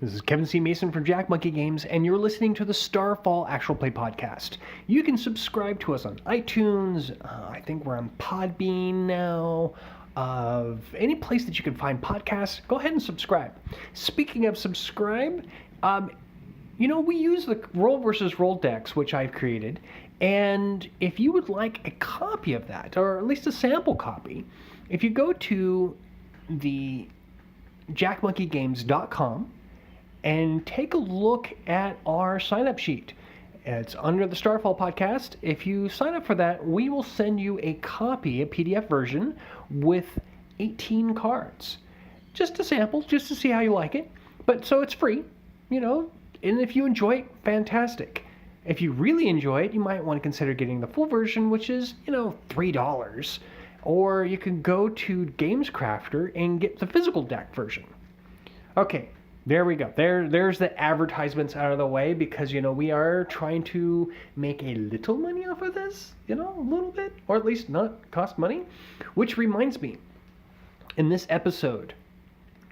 This is Kevin C. Mason from Jack Monkey Games, and you're listening to the Starfall Actual Play Podcast. You can subscribe to us on iTunes. I think we're on Podbean now. Any place that you can find podcasts, go ahead and subscribe. Speaking of subscribe, we use the Roll versus Roll decks, which I've created. And if you would like a copy of that, or at least a sample copy, if you go to the jackmonkeygames.com and take a look at our sign-up sheet. It's under the Starfall podcast. If you sign up for that, we will send you a copy, a PDF version, with 18 cards. Just a sample, just to see how you like it. But so it's free, and if you enjoy it, fantastic. If you really enjoy it, you might want to consider getting the full version, which is, $3. Or you can go to Gamescrafter and get the physical deck version. Okay, there we go. There's the advertisements out of the way because, we are trying to make a little money off of this, a little bit, or at least not cost money. Which reminds me, in this episode,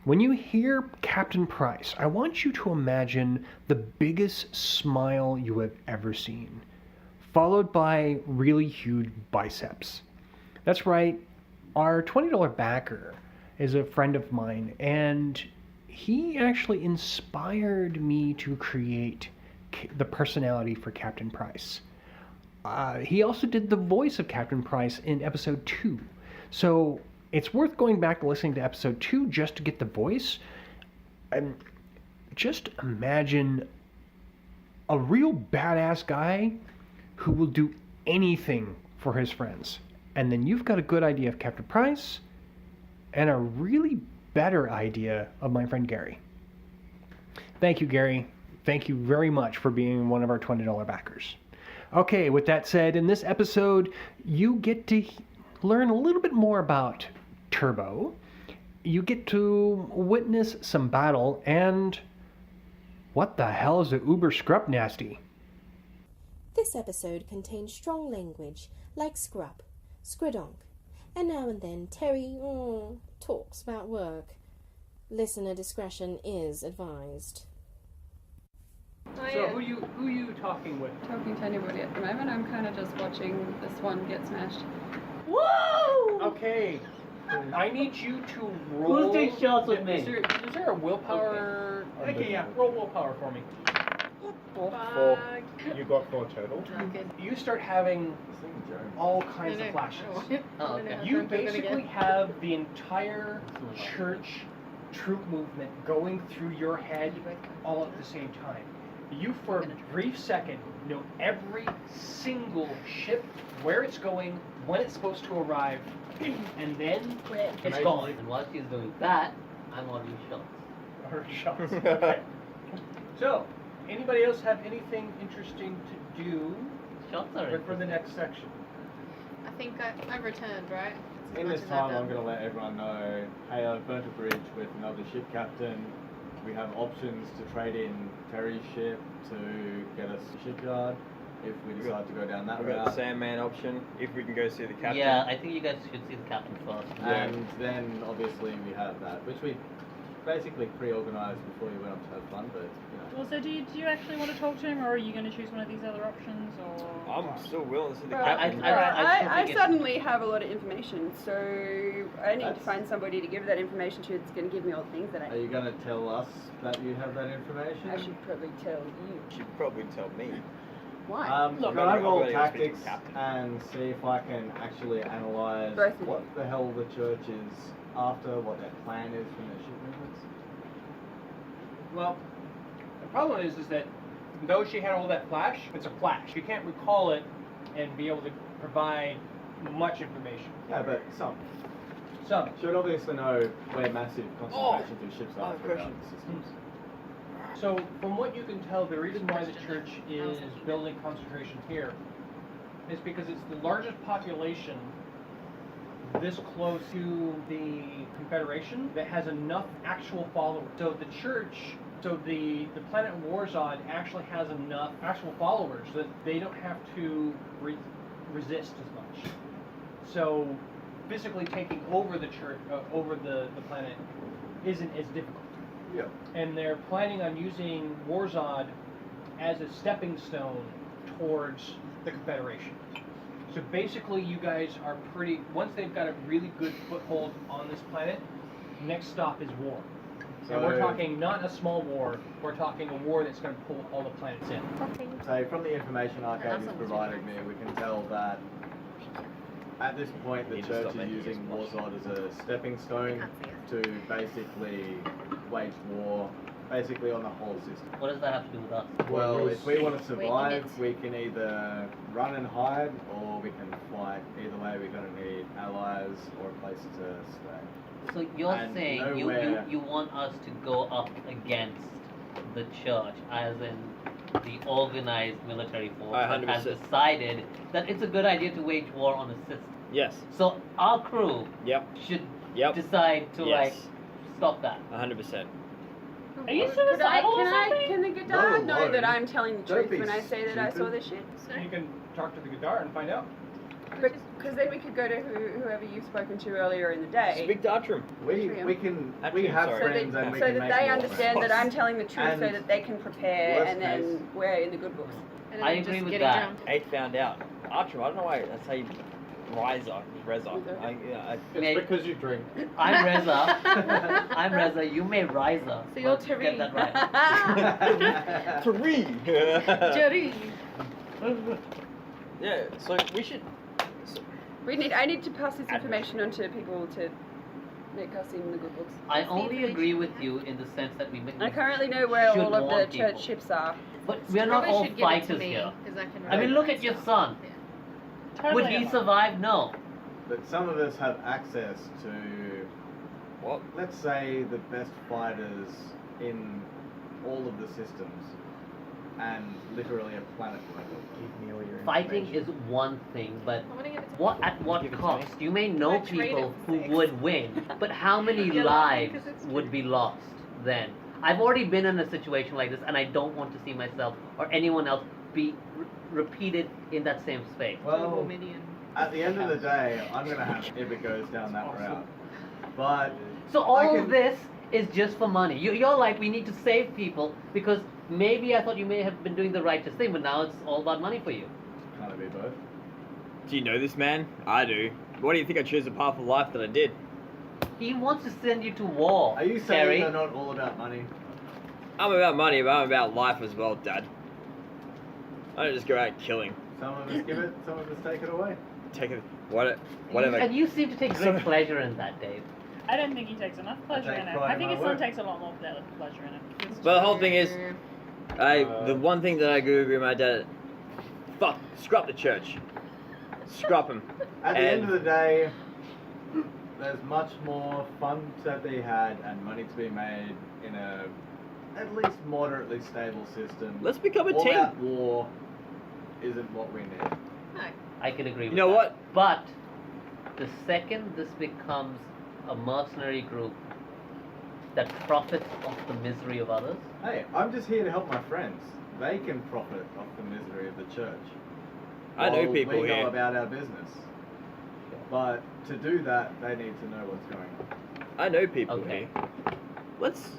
when you hear Captain Price, I want you to imagine the biggest smile you have ever seen, followed by really huge biceps. That's right, our $20 backer is a friend of mine, and he actually inspired me to create the personality for Captain Price. He also did the voice of Captain Price in episode 2. So it's worth going back and listening to episode 2 just to get the voice. And just imagine a real badass guy who will do anything for his friends. And then you've got a good idea of Captain Price and a really better idea of my friend Gary. Thank you, Gary. Thank you very much for being one of our $20 backers. Okay, with that said, in this episode, you get to learn a little bit more about Turbo. You get to witness some battle, and what the hell is a uber Skrupnasty? This episode contains strong language like scrup, skridonk, and now and then Terry talks about work. Listener discretion is advised. So who you talking with? Talking to anybody at the moment. I'm kind of just watching this one get smashed. Whoa! Okay, I need you to roll. Who's doing shots with me? Is there a willpower? Okay, yeah, roll willpower for me. 4. You got 4 total. Okay. You start having all kinds of flashes. Oh, okay. You basically have the entire church troop movement going through your head all at the same time. You, for a brief second, know every single ship, where it's going, when it's supposed to arrive, and then it's gone. And while she's doing that, I'm ordering shots. Or shots. Okay. So, anybody else have anything interesting to do Shots are for the next section? I think I've returned, right? In this time, I'm going to let everyone know, hey, I've burnt a bridge with another ship captain. We have options to trade in Terry's ship to get us a shipyard if we decide to go down that We've got the route. Sandman option, if we can go see the captain. Yeah, I think you guys should see the captain first. And then, obviously, we have that, which we basically pre-organised before we went up to have fun, but, Well, so do you actually want to talk to him, or are you going to choose one of these other options, or...? I'm still willing to see the Right, captain. I suddenly have a lot of information, so I need to That's- find somebody to give that information to that's going to give me all the things that Are you going to tell us that you have that information? I should probably tell you. You should probably tell me. Why? Can I roll I'll go tactics speak to the captain. and see if I can actually analyse Both of you. what the hell the church is after, what their plan is from their ship movements? Well, the problem is that though she had all that flash, it's a flash. You can't recall it and be able to provide much information. Yeah, but some. Some. Should obviously know where massive concentrations of ships are throughout question. the systems. So, from what you can tell, the reason why the church is building concentration here is because it's the largest population this close to the Confederation that has enough actual followers. So the church, the planet Warzod actually has enough actual followers that they don't have to resist as much. So physically taking over the church, over the planet, isn't as difficult. Yeah. and they're planning on using Warzod as a stepping stone towards the Confederation. So basically, you guys are once they've got a really good foothold on this planet, next stop is war. And we're talking not a small war, we're talking a war that's going to pull all the planets in. So from the information Arcade has provided me, we can tell that at this point the church is using Warzod as a stepping stone to basically wage war, basically on the whole system. What does that have to do with us? Well, if we want to survive, we can either run and hide, or we can fight. Either way, we're going to need allies or a place to stay. So you're And saying you want us to go up against the church, as in the organized military force that has decided that it's a good idea to wage war on a system. Yes. So our crew should decide to like stop that. 100%. Are you suicidal or something? Can the Gadar No, know no. that I'm telling the Don't truth be when I say that I saw stupid. this shit? You can talk to the Gadar and find out. Because then we could go to whoever you've spoken to earlier in the day. Speak Dartrum. We have sorry. friends and we So can that make they more understand friends. that I'm telling the truth so And that they can prepare worst and then case- we're in the good books. I agree with that. 8 found out. Archer, I don't know why that's how you Reza. It's because you drink. I'm Reza. I'm Reza. You may Riza. So you're Get Tariq. that right. Three. Jerry. Yeah, so we should. I need to pass this information on to people to make us in the good books. I only agree with you in the sense that I currently know where should all of the warn church people. ships are. But we are not all fighters here. I mean, look at your son. Would he survive? No. But some of us have access to, What? let's say, the best fighters in all of the systems, and literally a planet level. Give me all your Fighting is information. one thing, but at Give what it to cost? You may know I traded people for who 6. would win, but how many You're lives laughing 'cause it's would be lost then? I've already been in a situation like this, and I don't want to see myself or anyone else be repeated in that same space. Well, at the end of the day, I'm gonna have if it goes down that route. But So I all can- of this is just for money. You're like, we need to save people because maybe I thought you may have been doing the righteous thing, but now it's all about money for you. kind of be both. Do you know this man? I do. Why do you think I chose the path of life that I did? He wants to send you to war, Are you saying Terry. they're not all about money? I'm about money, but I'm about life as well, Dad. I don't just go out killing. Some of us give it, some of us take it away. Take it. Whatever. And you seem to take great pleasure in that, Dave. I don't think he takes enough pleasure take in it. pride I in think my his son work. takes a lot more pleasure in it. But the whole thing is, the one thing that I agree with my dad, scrap the church. Scrap him. At the And- end of the day, there's much more fun to be had and money to be made in a at least moderately stable system. Let's become a All team. out war isn't what we need. I can agree with You know that. what? But the second this becomes a mercenary group that profits off the misery of others, Hey, I'm just here to help my friends. They can profit off the misery of the church. I know while people we here. go about our business. But to do that, they need to know what's going on. I know people Okay. here. Let's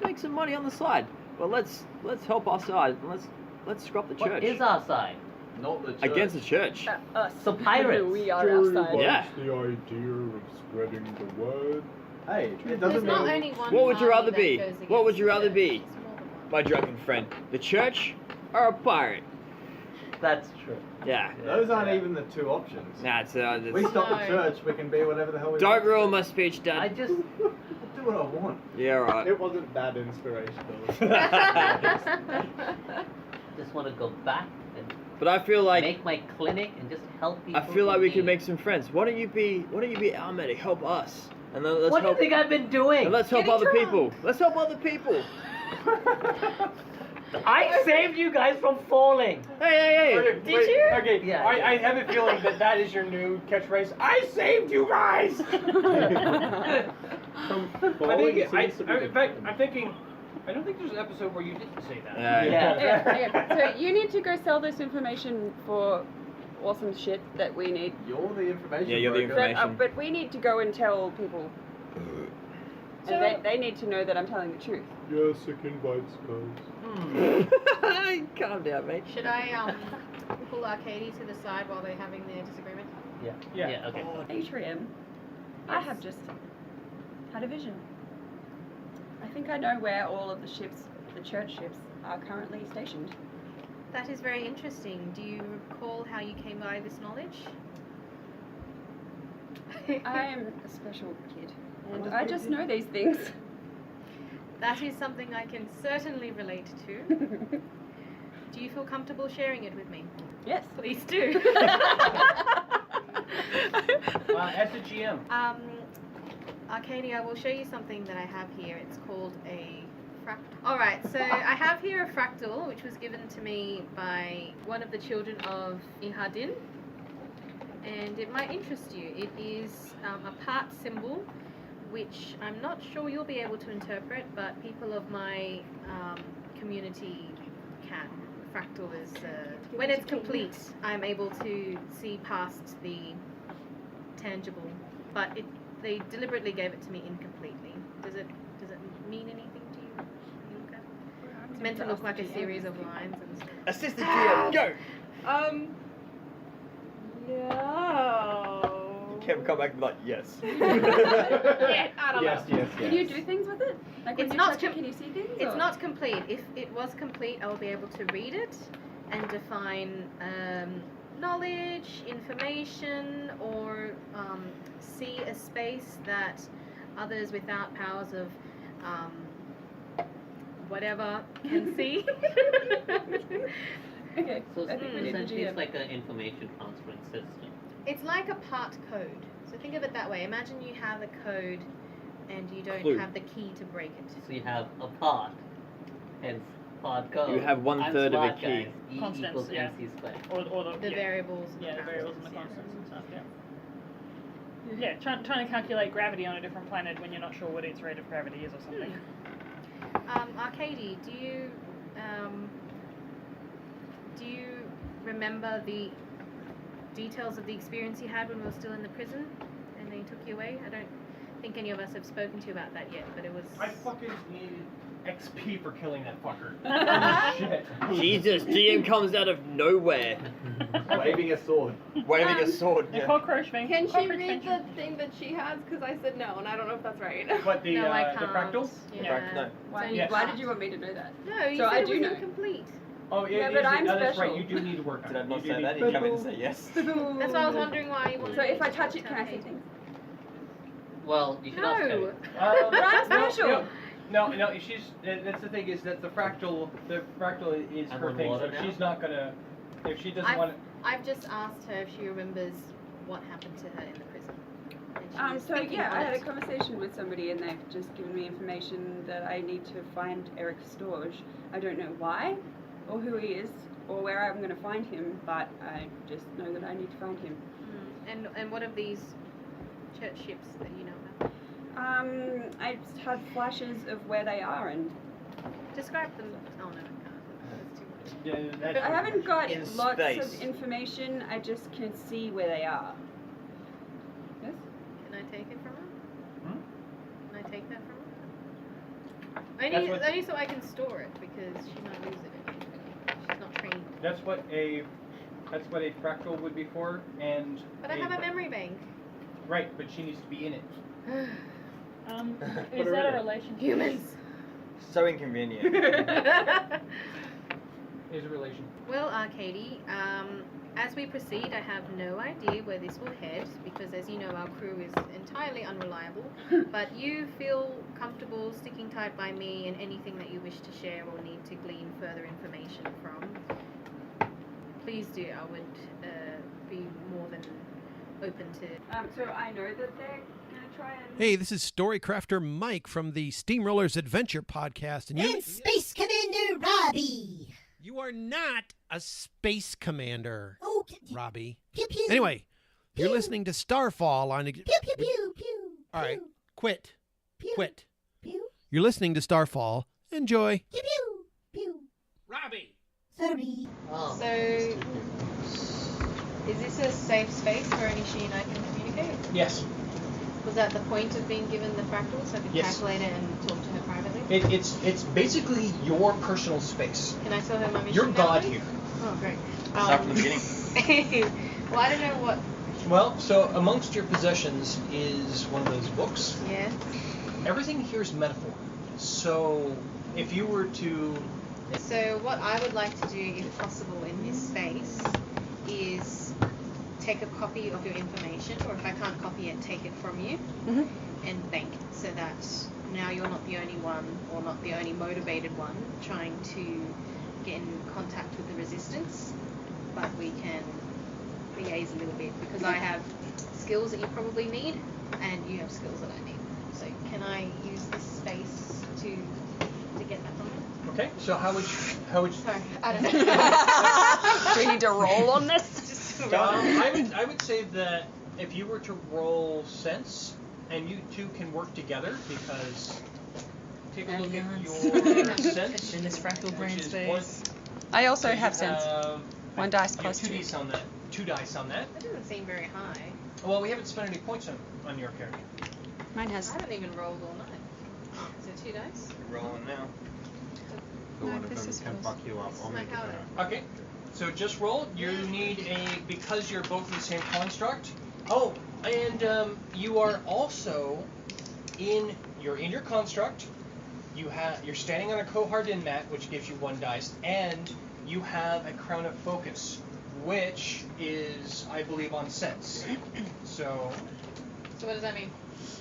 make some money on the side. But let's help our side. And let's scrap the church. what is our side? Not the church. Against the church. Us. So pirates. We are outside. Yeah. The idea of spreading the word. Hey, it There's doesn't not mean only one What would you party rather that be? goes What would against you rather the be? church. It's more than one. My drunken friend. The church or a pirate? That's true. Yeah. those aren't even the two options. Nah, it's We stop the No. church, we can be whatever the hell we Don't want. ruin my speech, I Dad. just I'll do what I want. Yeah, right. It wasn't that inspirational. just want to go back and But I feel like make my clinic and just help people. I feel like who we could need. make some friends. Why don't you be our medic? Help us, and then let's What do you help. think I've been doing? And let's help Getting other drunk. people. Let's help other people. I saved you guys from falling. Hey. Okay, Did you? Okay, Yeah. I have a feeling that is your new catchphrase. I saved you guys! In fact, I'm thinking, I don't think there's an episode where you didn't say that. Yeah. So you need to go sell this information for awesome shit that we need. You're the information Yeah, you're the broker. information. But we need to go and tell people. And they need to know that I'm telling the truth. Yes, it invites guys. Calm down, mate. Should I pull Arcady to the side while they're having their disagreement? Yeah, okay. Atrium, I have just had a vision. I think I know where all of the ships, the church ships, are currently stationed. That is very interesting. Do you recall how you came by this knowledge? I am a special kid, and I just know these things. That is something I can certainly relate to. Do you feel comfortable sharing it with me? Yes. Please do. As a GM. Arcady, I will show you something that I have here. It's called a fractal. Alright, so I have here a fractal, which was given to me by one of the children of Ihadin. And it might interest you. It is a part symbol, which I'm not sure you'll be able to interpret, but people of my community can. Fractal is, when it's complete, I'm able to see past the tangible, but they deliberately gave it to me incompletely. Does it mean anything to you? You look at it? It's meant to look like a series of lines and stuff. Assistant GM, go! No. Kevin come back and be like, yes. Yeah, I don't know. Yes. Can you do things with it? Like when It's you not touch it, can you see things? It's or- not complete. If it was complete, I will be able to read it and define knowledge, information, or see a space that others without powers of whatever can see. Okay. So I think we need to essentially it's GM. like an information transferring system. It's like a part code. So think of it that way. Imagine you have a code and you don't Clue. have the key to break it. So you have a part, hence part code. You have 1/3 of a smart, key. guys. E Constants, equals yeah. MC squared. Or The yeah. variables. And Yeah, the variables and the constants, constants and stuff, yeah. Yeah, trying to calculate gravity on a different planet when you're not sure what its rate of gravity is or something. Arcady, do you remember the details of the experience you had when we were still in the prison and they took you away? I don't think any of us have spoken to you about that yet, but it was... I fucking needed XP for killing that fucker. Shit. Jesus, GM comes out of nowhere, Waving a sword. waving a sword. The Yeah. cockroach thing. Can she cockroach read pension. the thing that she has? Because I said no, and I don't know if that's right. What, the, no, I the can't. fractals? Yeah. No. Why, Yes. why did you want me to know that? No, you So said I it do was know. incomplete. Oh, Yeah, it but is- I'm no, that's special. right. You do need to work on Did I it. not You say do that? need- You come in and say yes. That's why I was wondering why you wanted So me if I to touch talk it, to can I see Arcady. things? Well, you should ask No. Teddy. But I'm no, special. No, she's. That's the thing is that the fractal is I'm her on thing. water So now? she's not gonna. If she doesn't want. I've just asked her if she remembers what happened to her in the prison. And she was So thinking yeah, on I had a it. conversation with somebody, and they've just given me information that I need to find Eric Storge. I don't know why, or who he is, or where I'm going to find him, but I just know that I need to find him. And what of these church ships that you know about? I just had flashes of where they are, and Describe them. Oh no, I can't. That's too much. Yeah, that's I haven't got In lots space. of information. I just can see where they are. Yes. Can I take it from her? Hmm? Can I take that from her? That's what- Only so I can store it because she might lose it eventually. She's not trained. That's what a fractal would be for, and. But I have a memory bank. Right, but she needs to be in it. Is that a relationship? Humans. So inconvenient. Is a relation. Well, Arcady, as we proceed, I have no idea where this will head because, as you know, our crew is entirely unreliable. But you feel comfortable sticking tight by me in anything that you wish to share or need to glean further information from. Please do. I would be more than open to. So I know that they're gonna try and. Hey, this is Storycrafter Mike from the Steamrollers Adventure Podcast, and you. And Space Commander Robbie. You are not a space commander, Oh, Robbie. pew pew. Anyway, you're Pew. listening to Starfall on. Pew pew pew pew. All right, quit. Pew. Quit. Pew You're listening to Starfall. Enjoy. pew pew pew. Robbie. Sorry. Oh. So, is this a safe space where only she and I can communicate? Yes. Was that the point of being given the fractal, so I could Yes. calculate it and talk to her privately? It's basically your personal space. Can I tell her my mission? You're now, God please? here. Oh, great. Start from the beginning. Well, I don't know what. Well, so amongst your possessions is one of those books. Yeah. Everything here is metaphor. So if you were to... So what I would like to do, if possible, in this space is take a copy of your information, or if I can't copy it, take it from you and bank it, so that now you're not the only one, or not the only motivated one, trying to get in contact with the resistance, but we can liaise a little bit, because I have skills that you probably need, and you have skills that I need. So can I use this space to get that from you? Okay, so how would you... Sorry, I don't know. Do we need to roll on this? Just I would say that if you were to roll sense, and you two can work together, because take a look at your sense In this fractal brain which is space. I also so you have sense. One dice you have plus 2 2. dice on that. 2 dice on that. That doesn't seem very high. Well, we haven't spent any points on your character. Mine I has. haven't even rolled all night. So 2 dice. Rolling now. So No, one of this them is can close. fuck you up. This I'll is my make it powder. better. Okay, so just roll. You need because you're both in the same construct. Oh, and you are also you're in your construct. You're standing on a cohardin mat, which gives you 1 dice, and you have a crown of focus, which is, I believe, on sense. So what does that mean?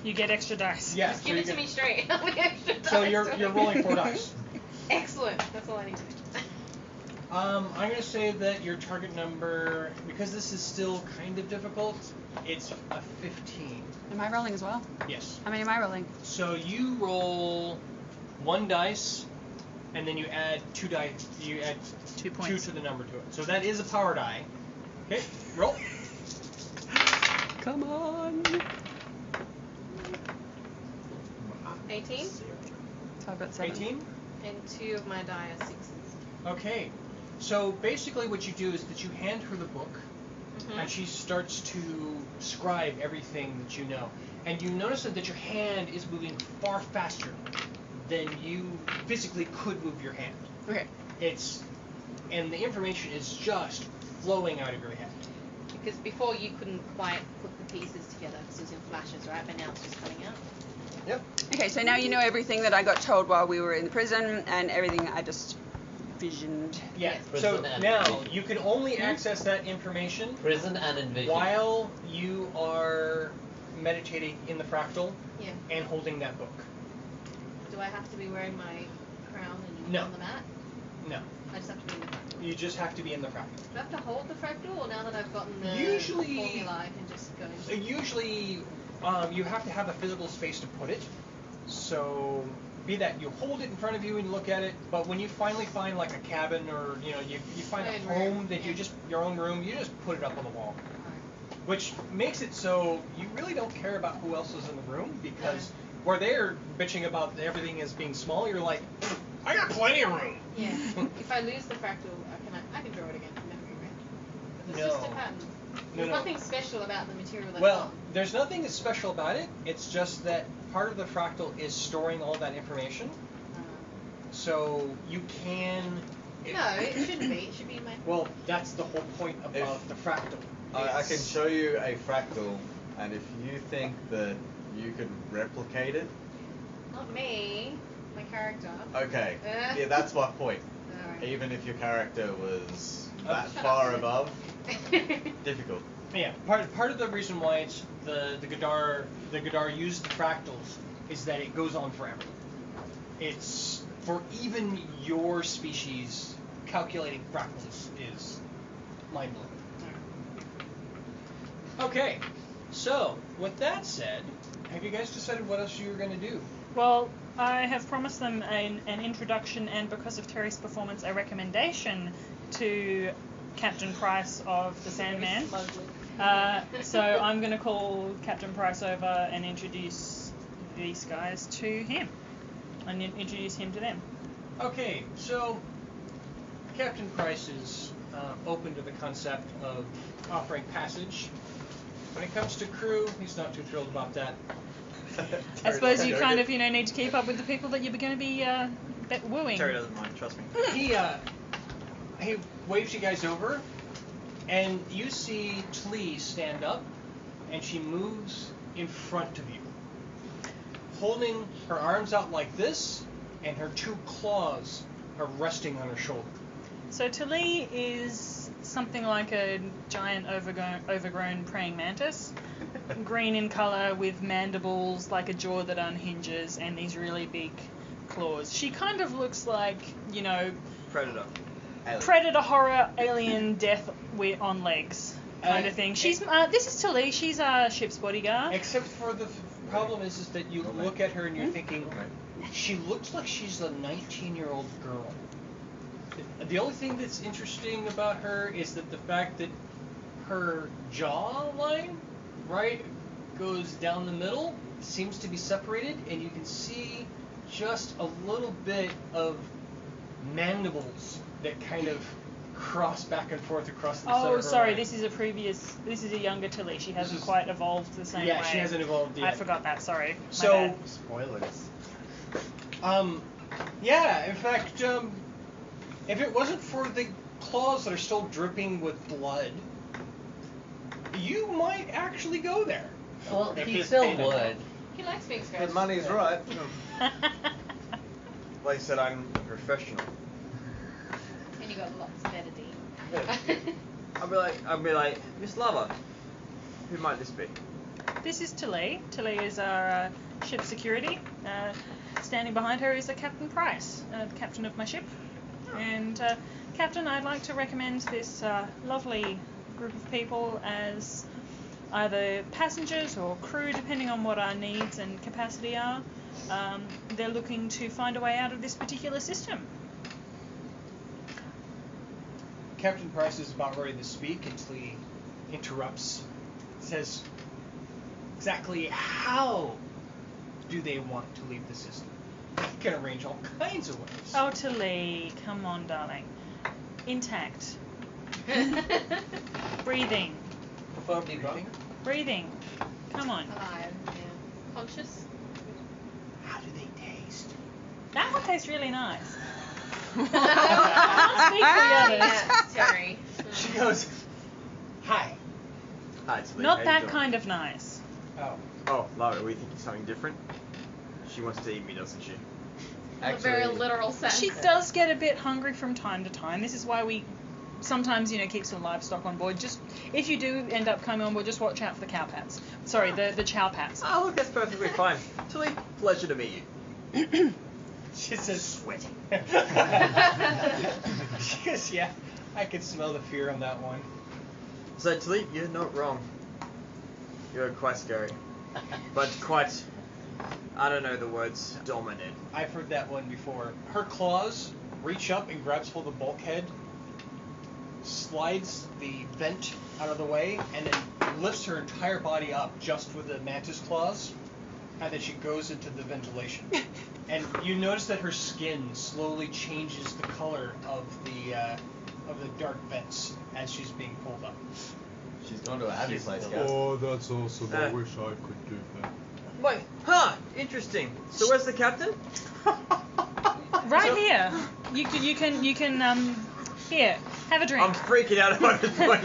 You get extra dice. yeah, Just so give you it to get- me straight. How many extra dice? So you're rolling 4 dice. Excellent. That's all I need to do. I'm going to say that your target number, because this is still kind of difficult, it's a 15. Am I rolling as well? Yes. How many am I rolling? So you roll 1 dice, and then you add 2 dice. You add 2 2 points. to the number to it. So that is a power die. Okay, roll. Come on. 18, So I've got 7. 18. and 2 of my die are 6s. Okay. So basically, what you do is that you hand her the book, and she starts to scribe everything that you know. And you notice that your hand is moving far faster than you physically could move your hand. Okay. And the information is just flowing out of your head. Because before you couldn't quite put the pieces together because it was in flashes, right? But now it's just coming out. Yep. Okay, so now you know everything that I got told while we were in the prison, and everything I just visioned. Yeah. Prison So and now envision. you can only access that information Prison and envision. while you are meditating in the fractal Yeah. and holding that book. Do I have to be wearing my crown and No. on the mat? No. I just have to be in the fractal. You just have to be in the fractal. Do I have to hold the fractal, or now that I've gotten the Usually- formula, I can just go into it? Usually, you have to have a physical space to put it. So, be that you hold it in front of you and look at it, but when you finally find like a cabin or you find a Right, home right, that you yeah. just your own room, you just put it up on the wall, Alright. which makes it so you really don't care about who else is in the room because where they're bitching about everything as being small, you're like, I got plenty of room. Yeah. If I lose the fractal, I can draw it again from memory, right? It's just a No. pattern. No, There's no. nothing special about the material that's Well, on. there's nothing that's special about it. It's just that part of the fractal is storing all that information. So you can. No, it shouldn't be. It should be in my. Well, that's the whole point about the fractal. I can show you a fractal, and if you think that you could replicate it, Not me. My character. okay. Yeah, that's my point. Alright. Even if your character was that Shut far up. above, difficult. Yeah, part of the reason why it's the Godar used the fractals is that it goes on forever. It's for even your species, calculating fractals is mind blowing. Okay, so with that said, have you guys decided what else you're going to do? Well, I have promised them an introduction and, because of Terry's performance, a recommendation to Captain Price of the Sandman. So I'm going to call Captain Price over and introduce these guys to him. And introduce him to them. Okay, so Captain Price is open to the concept of offering passage When it comes to crew, he's not too thrilled about that. I suppose you kind of, need to keep up with the people that you're going to be wooing. Terry doesn't mind, trust me. He waves you guys over, and you see Tlee stand up, and she moves in front of you, holding her arms out like this, and her 2 claws are resting on her shoulder. So Tlee is something like a giant overgrown praying mantis, green in colour with mandibles, like a jaw that unhinges, and these really big claws. She kind of looks like, Predator. Alien. Predator horror alien death on legs kind of thing. She's this is Tlee. She's our ship's bodyguard. Except for the problem is that you look at her and you're thinking, she looks like she's a 19-year-old girl. The only thing that's interesting about her is that the fact that her jawline, right, goes down the middle, seems to be separated, and you can see just a little bit of mandibles that kind of cross back and forth across the center of her Sorry, line. this is a younger Tlee. She hasn't quite evolved the same way. Yeah, she hasn't evolved yet. I forgot that, sorry. So, My bad. Spoilers. Yeah, in fact, if it wasn't for the claws that are still dripping with blood, you might actually go there. Well, If he it's still paid enough. would. He likes being scratched. The money's right. Like I said, I'm a professional. And you got lots of editing. I'll be like, Miss Lava, who might this be? This is Tlee. Tlee is our ship security. Standing behind her is Captain Price, the captain of my ship. And Captain, I'd like to recommend this lovely group of people as either passengers or crew, depending on what our needs and capacity are. They're looking to find a way out of this particular system. Captain Price is about ready to speak until he interrupts, says, exactly how do they want to leave the system? He can arrange all kinds of ways. Oh, Tlee, come on, darling. Intact. Breathing. Preferably drunk. Breathing. Come on. Alive, yeah. Conscious? How do they taste? That one tastes really nice. I can't speak for the others. Yeah, sorry. She goes, hi. Hi, it's Lee. Not How you that doing? kind of nice. Oh. Oh, Lara, we think something different? She wants to eat me, doesn't she? In a very literal sense. She does get a bit hungry from time to time. This is why we sometimes, keep some livestock on board. Just if you do end up coming on board, just watch out for the cow pats. Sorry, the chow pats. Oh, look, that's perfectly fine. Tilly, pleasure to meet you. She says, sweating. She goes, yeah, I can smell the fear on that one. So, Tilly, you're not wrong. You're quite scary. But quite, I don't know the words, dominant. I've heard that one before. Her claws reach up and grabs hold of the bulkhead, slides the vent out of the way, and then lifts her entire body up just with the mantis claws, and then she goes into the ventilation. And you notice that her skin slowly changes the color of the dark vents as she's being pulled up. She's gone to a happy place, guys. Oh, that's awesome. I wish I could do that. Wait, interesting. So where's the captain? Right here. You can here, have a drink. I'm freaking out about this point.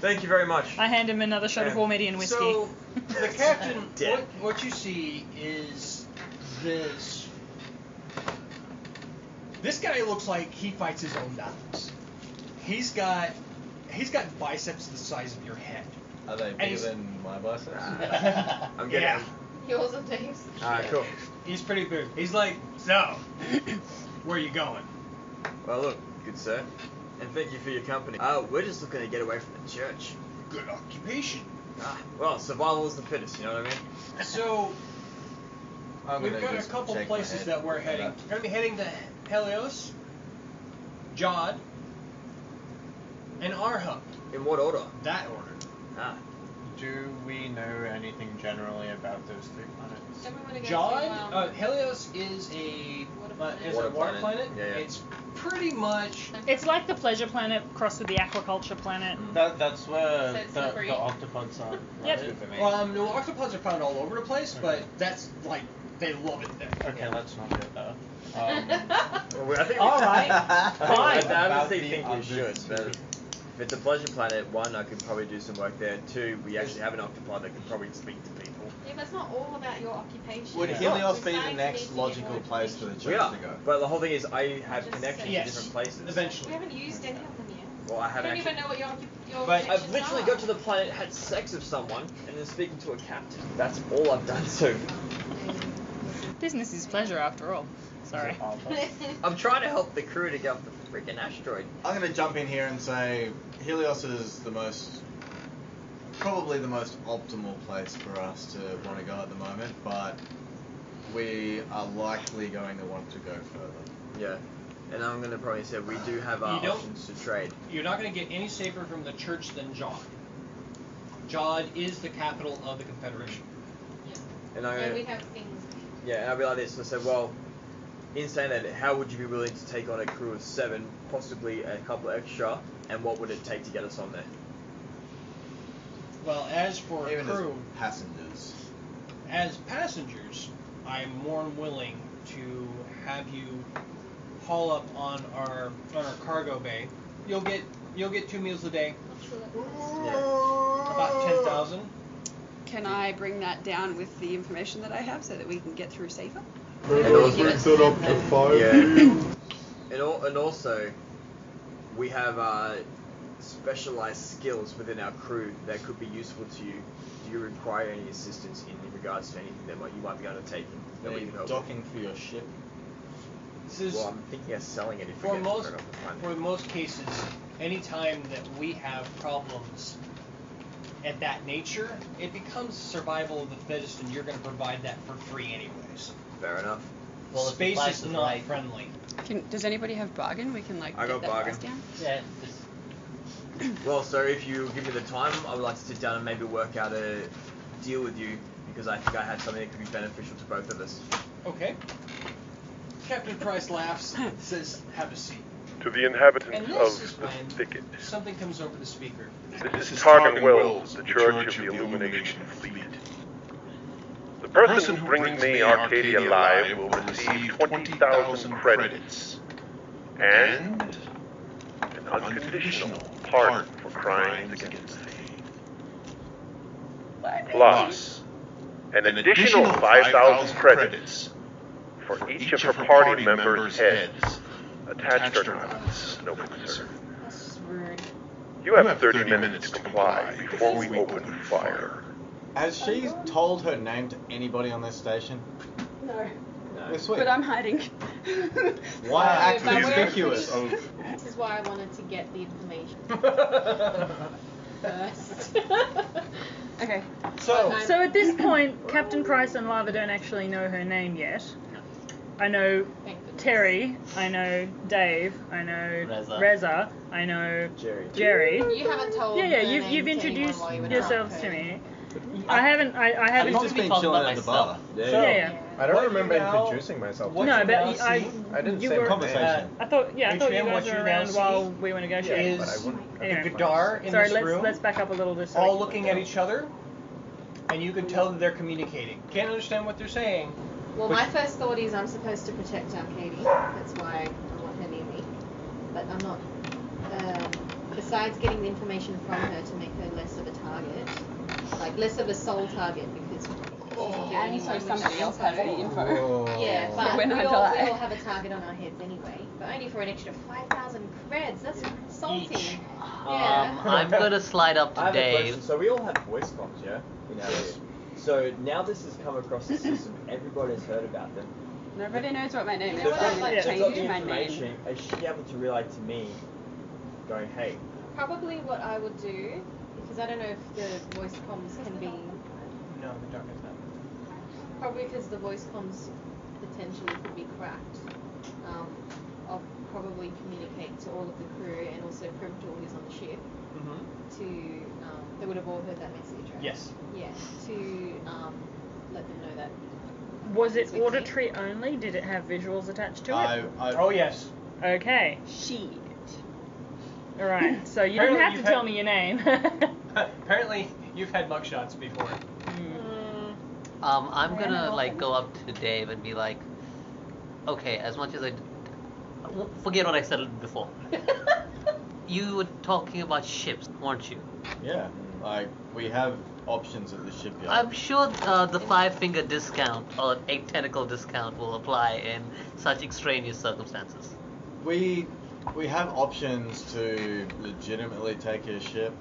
Thank you very much. I hand him another shot of Warmedian whiskey. So, the captain, Dead. what you see is this. This guy looks like he fights his own battles. He's got biceps the size of your head. Are they bigger than my biceps? I'm getting Yeah. Yours and Dave's. Alright, cool. He's pretty big. He's like, so, where are you going? Well, look, good sir. And thank you for your company. We're just looking to get away from the church. Good occupation. Well, survival is the fittest, you know what I mean? So, I'm we've gonna got a just couple shake my places head. that we're heading. We're going to be heading to Helios, Jod, and Arhub. In what order? That order. Do we know anything generally about those three planets? Don't we want to go Jod, to, Helios is a what Is Water a water planet. planet? Yeah, yeah. It's pretty much. It's like the pleasure planet crossed with the aquaculture planet. That's where So it's the slippery. octopods are. Yep. Right? No, octopods are found all over the place, but that's like they love it there. Okay, let's not get there. Well, I think All right, fine. I About honestly the think we other should, but if it's a pleasure planet, one, I could probably do some work there. Two, we actually have an octopod that can probably speak to people. Yeah, but it's not all about your occupation. Would We're Helios be starting the to next need to get more logical place for the information. We church are, to go? but the whole thing is I have Just connections yes. to different places. We Eventually. haven't used any of them yet. Well, I You have don't actually. even know what your But connections I've literally are. got to the planet, had sex with someone, and then speaking to a captain. That's all I've done so. Business is pleasure after all. Sorry. I'm trying to help the crew to get off the freaking asteroid. I'm going to jump in here and say Helios is probably the most optimal place for us to want to go at the moment, but we are likely going to want to go further. Yeah. And I'm going to probably say we do have our You don't- options to trade. You're not going to get any safer from the church than Jod. Jod is the capital of the Confederation. And I'm And gonna, we have things. yeah, and I'll be like this. I said, well, in saying that, how would you be willing to take on a crew of 7, possibly a couple extra, and what would it take to get us on there? Well, as for Even crew, as passengers. as passengers, I'm more than willing to have you haul up on our cargo bay. You'll get 2 meals a day, about 10,000. Can I bring that down with the information that I have so that we can get through safer? And also, brings it up to 5 yeah. million. And also, we have specialized skills within our crew that could be useful to you. Do you require any assistance in regards to anything that you might be undertaking that we can help with? Docking for your ship. This is Well, I'm thinking of selling it if we for get most thrown off the planet. for most cases. Any time that we have problems at that nature, it becomes survival of the fittest, and you're going to provide that for free anyways. Fair enough. Well, if the Space price is is not right. friendly. Does anybody have bargain? We can like I get got that bargain. price down. Yeah, just Well, so if you give me the time, I would like to sit down and maybe work out a deal with you, because I think I had something that could be beneficial to both of us. Okay. Captain Price laughs and says, "Have a seat." To the inhabitants And this is of the when thicket. something comes over the speaker. This is Targan Wells, the Church of the Illumination Fleet. The person who brings me Arcadia Live will receive 20,000 credits and an unconditional pardon for crimes against thee. Plus, an additional 5,000 credits for each of her party members' heads attached or not, no concern. That's just rude. You have 30 minutes to comply before we open fire. Has she told her name to anybody on this station? No. We're sweet. But I'm hiding. Why act but we're conspicuous? This is why I wanted to get the information first. Okay. So, So at this point, Captain Price and Lava don't actually know her name yet. I know Thank goodness. Terry, I know Dave, I know Reza, I know Jerry. You haven't told. Yeah, her you've name to introduced anyone while you were yourselves drunk, to okay? me. I haven't. I've just been chilling at the bar. Yeah. I don't What remember you now- introducing myself. what No, you but now I see didn't you say were conversation. I thought you HM, guys what were you now around see while we were negotiating. is Anyway. a Gadar in Sorry, this room, let's back up a little just so all we- looking at each other, and you can tell that they're communicating. Can't understand what they're saying. Well, but my first thought is I'm supposed to protect Arcadia. That's why I want her near me. But I'm not. Besides getting the information from her to make her less of a target, like less of a sole target, because. And so somebody else has the info. Yeah, but When we I all die. have a target on our heads anyway. But only for an extra 5,000 creds. That's salty. each. Yeah. I'm gonna slide up I to have a Dave. question. So we all have voice comms, yeah? In our ear. So now this has come across the system. Everybody has heard about them. Nobody knows what my name You is. know what I'm I going like to They've got the change my name. information. Is she able to relay to me, going, hey, Probably what I would do, because I don't know if the voice comms can be. No, the dark is not. Probably because the voice comms potentially could be cracked. I'll probably communicate to all of the crew and also Primtor, who's on the ship, to they would have all heard that message, right? Yes. Yeah, to let them know that Was it auditory only? Did it have visuals attached to it? Oh yes. Okay. Shit. All right. So you Apparently didn't have to you've tell had- me your name. Apparently, you've had mugshots before. I'm gonna like go up to Dave and be like, okay, as much as forget what I said before. You were talking about ships, weren't you? Yeah, like we have options at the shipyard. I'm sure the 5-finger discount or 8-tentacle discount will apply in such extraneous circumstances. We have options to legitimately take a ship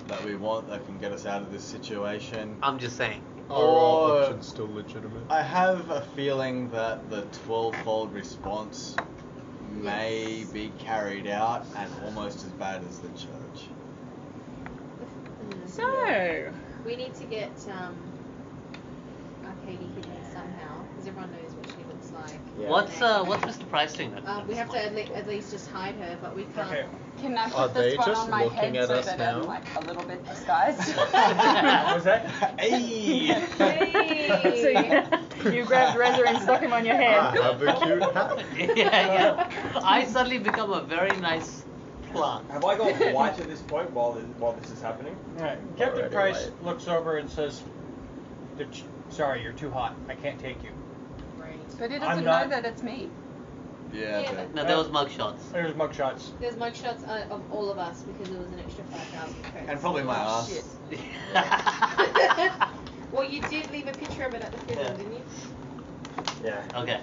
that we want that can get us out of this situation. I'm just saying. Are our Or options still legitimate? I have a feeling that the 12-fold response may be carried out and almost as bad as the church. So. We need to get Arcady hidden somehow, because everyone knows what she looks like. What's Mr. Price doing then? We have to at least just hide her, but we can't. Okay. Can I Are put they this one just on my looking head at so us that now? I'm like a little bit disguised? What was that? Hey! So you grabbed Reza and stuck him on your head. Have a cute hat. yeah. I suddenly become a very nice plant. Have I gone white at this point while this is happening? Alright. Captain Already Price late. looks over and says, "Sorry, you're too hot. I can't take you." But he I'm doesn't not- know that it's me. Yeah, Yeah, but No, there was mugshots. There's mugshots. There's mugshots of all of us because it was an extra 5,000 credits. and probably my Oh, ass. shit. Well, you did leave a picture of it at the prison, Yeah. didn't you? Yeah. Okay.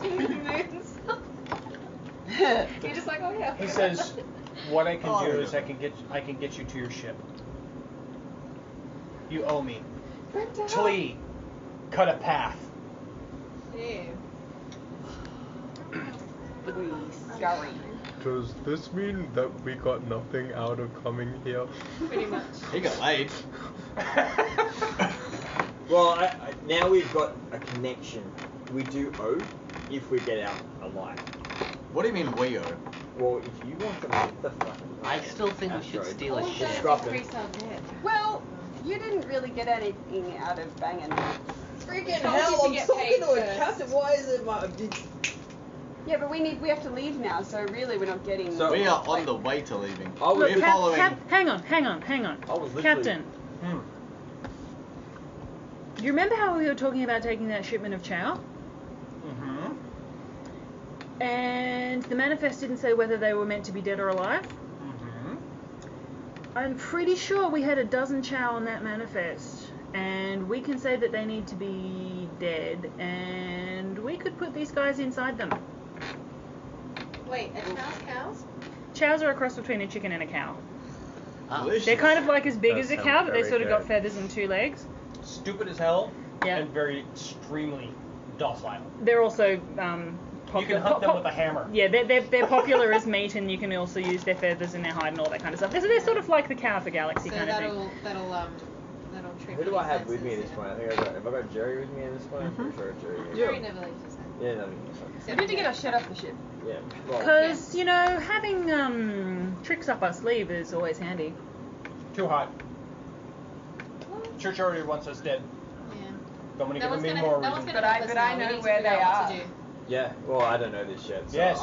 2 moons. You're just like, oh yeah. He says, "What I can Oh, do yeah. is I can get you to your ship. You owe me. Tlee, cut a path." Yeah. We scurry. Does this mean that we got nothing out of coming here? Pretty much. He got laid. Well, now we've got a connection. We do owe if we get out alive. What do you mean we owe? Well, if you want to make the fucking... I still think we should asteroid, steal a All ship. that Scrap them. increase our debt. Well, you didn't really get anything out of banging. Freaking Told you hell, to I'm get talking paid to a first. captain. Why is it my... Yeah, but we have to leave now, so really we're not getting. So- We are on the way to leaving. I was, We're following. Hang on. I was literally... Captain, Hmm. do you remember how we were talking about taking that shipment of chow? Mm-hmm. And the manifest didn't say whether they were meant to be dead or alive? Mm-hmm. I'm pretty sure we had a dozen chow on that manifest. And we can say that they need to be dead. And we could put these guys inside them. Wait, are cows? Chows are a cross between a chicken and a cow. Delicious. They're kind of like as big That as a sounds cow, but they very sort of got good. feathers and 2 legs. Stupid as hell. Yeah. And very extremely docile. They're also popular. You can hunt them with a hammer. Yeah, they're popular as meat, and you can also use their feathers and their hide and all that kind of stuff. They're sort of like the cow of the galaxy So kind of thing. that'll trip. Who do I have with me at this point? I think have I got Jerry with me at this point? I'm pretty sure I got Jerry. with me. Jerry never leaves his hand. Yeah, no, that's We need to get our shit off the ship. Yeah. Well, Because, you know, having tricks up our sleeve is always handy. Too hot. Church already wants us dead. Yeah. Don't want to No give one's them any gonna, more no one's reason. gonna help us But now. I We know need to where figure they out what are. to do. yeah. Well, I don't know this yet. So Yes.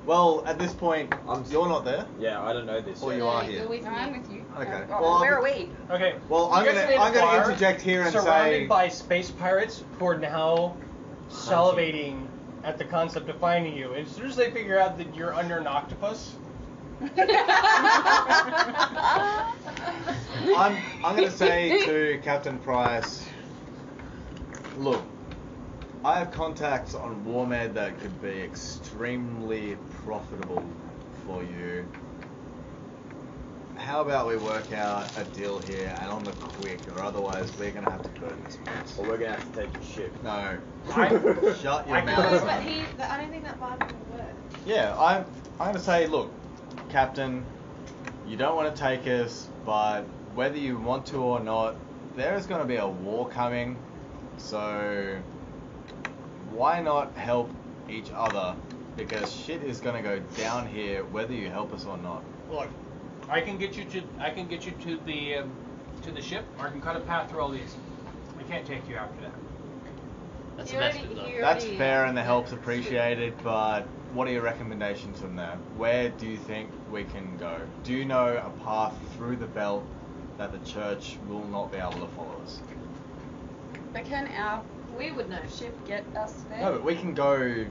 Well, at this point, you're not there. yeah, I don't know this Or yet. you are No, here. you're with No, me. I'm with you. Okay. Oh, Well, where are we? Okay. Well, You guys are in a I'm gonna bar interject here and surrounded say. by space pirates who are now salivating at the concept of finding you. And as soon as they figure out that you're under an octopus, I'm gonna say to Captain Price, look, I have contacts on WarMed that could be extremely profitable for you. How about we work out a deal here and on the quick, or otherwise we're gonna have to burn this place. Or we're gonna have to take your ship. No. I- Shut your I No, mouth. but I don't think that bargain will work. Yeah, I'm gonna say, look, Captain, you don't want to take us, but whether you want to or not, there is going to be a war coming, so why not help each other? Because shit is going to go down here whether you help us or not. look, I can get you to the ship, or I can cut a path through all these. We can't take you after that. That's He the best already- we've got. he That's already- fair and the help's appreciated, but what are your recommendations from there? Where do you think we can go? Do you know a path through the belt that the church will not be able to follow us? But can our We would know. ship get us there? No, but we can go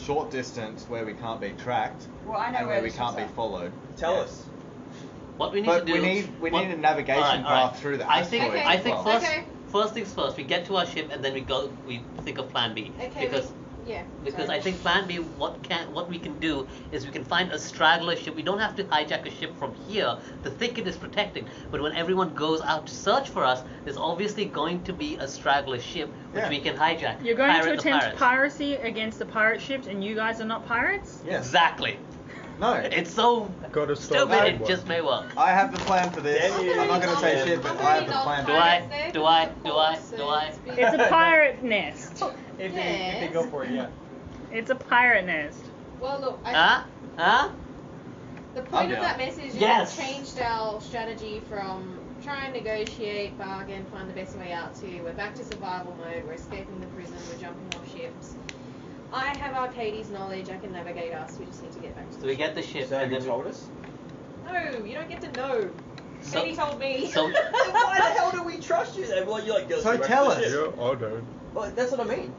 short distance where we can't be tracked Well, I know and where where we the can't be ships are. followed. Tell Yeah. us. What we need But to do. we need a navigation Alright, path through the I think asteroid I as think well. first things first. We get to our ship and then we think of Plan B. Okay, Because yeah. Because sorry. I think Plan B, what we can do is we can find a straggler ship. We don't have to hijack a ship from here. The thicket is protected. But when everyone goes out to search for us, there's obviously going to be a straggler ship which we can hijack. You're going to Pirate the attempt pirates. piracy against the pirate ships, and you guys are not pirates? Yes. Exactly. No. It's so Gotta stop stupid. It someone. just may work. I have the plan for this. Damn you. I'm not going to say shit, but I have the plan for it. Do I? It's a pirate nest. If they go for it, yeah. It's a pirate nest. Well, look, Huh? the point I'm of that down. message is Yes. we changed our strategy from try and negotiate, bargain, find the best way out to we're back to survival mode, we're escaping the prison, we're jumping off ships. I have Arcadie's knowledge, I can navigate us, we just need to get back to So we get the ship So and you then told us? No, you don't get to know. So- Katie told me. so- Why the hell do we trust you then? Well, you're like, girls, So go back tell to the us. ship. Yeah, I don't. Well, that's what I mean.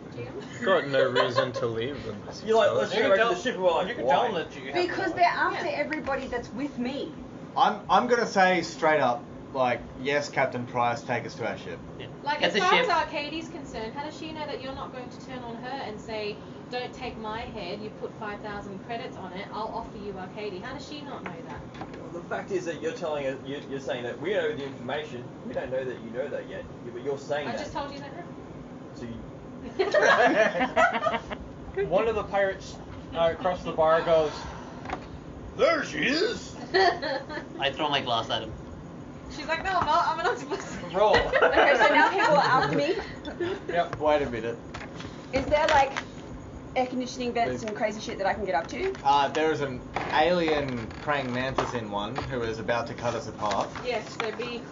Got no reason to leave them. You're like, let's You go can back to tell- the ship. And we're like, you can why? tell them that you have Because they're after everybody that's with me. I'm going to say straight up, like, yes, Captain Price, take us to our ship. Like, Get as the far ship. as Arcadie's concerned, how does she know that you're not going to turn on her and say, don't take my head, you put 5,000 credits on it, I'll offer you Arcadie? How does she not know that? Well, the fact is that you're telling us, you're saying that we know the information. We don't know that you know that yet. But you're saying I that. just told you that now. So you, One of the pirates across the bar goes, "There she is." I throw my glass at him. She's like, no, I'm not, I'm an octopus. Roll. Okay, so now people are after me. Yep. Wait a minute. Is there like air conditioning vents and crazy shit that I can get up to? There is an alien praying mantis in one who is about to cut us apart. Yes, so be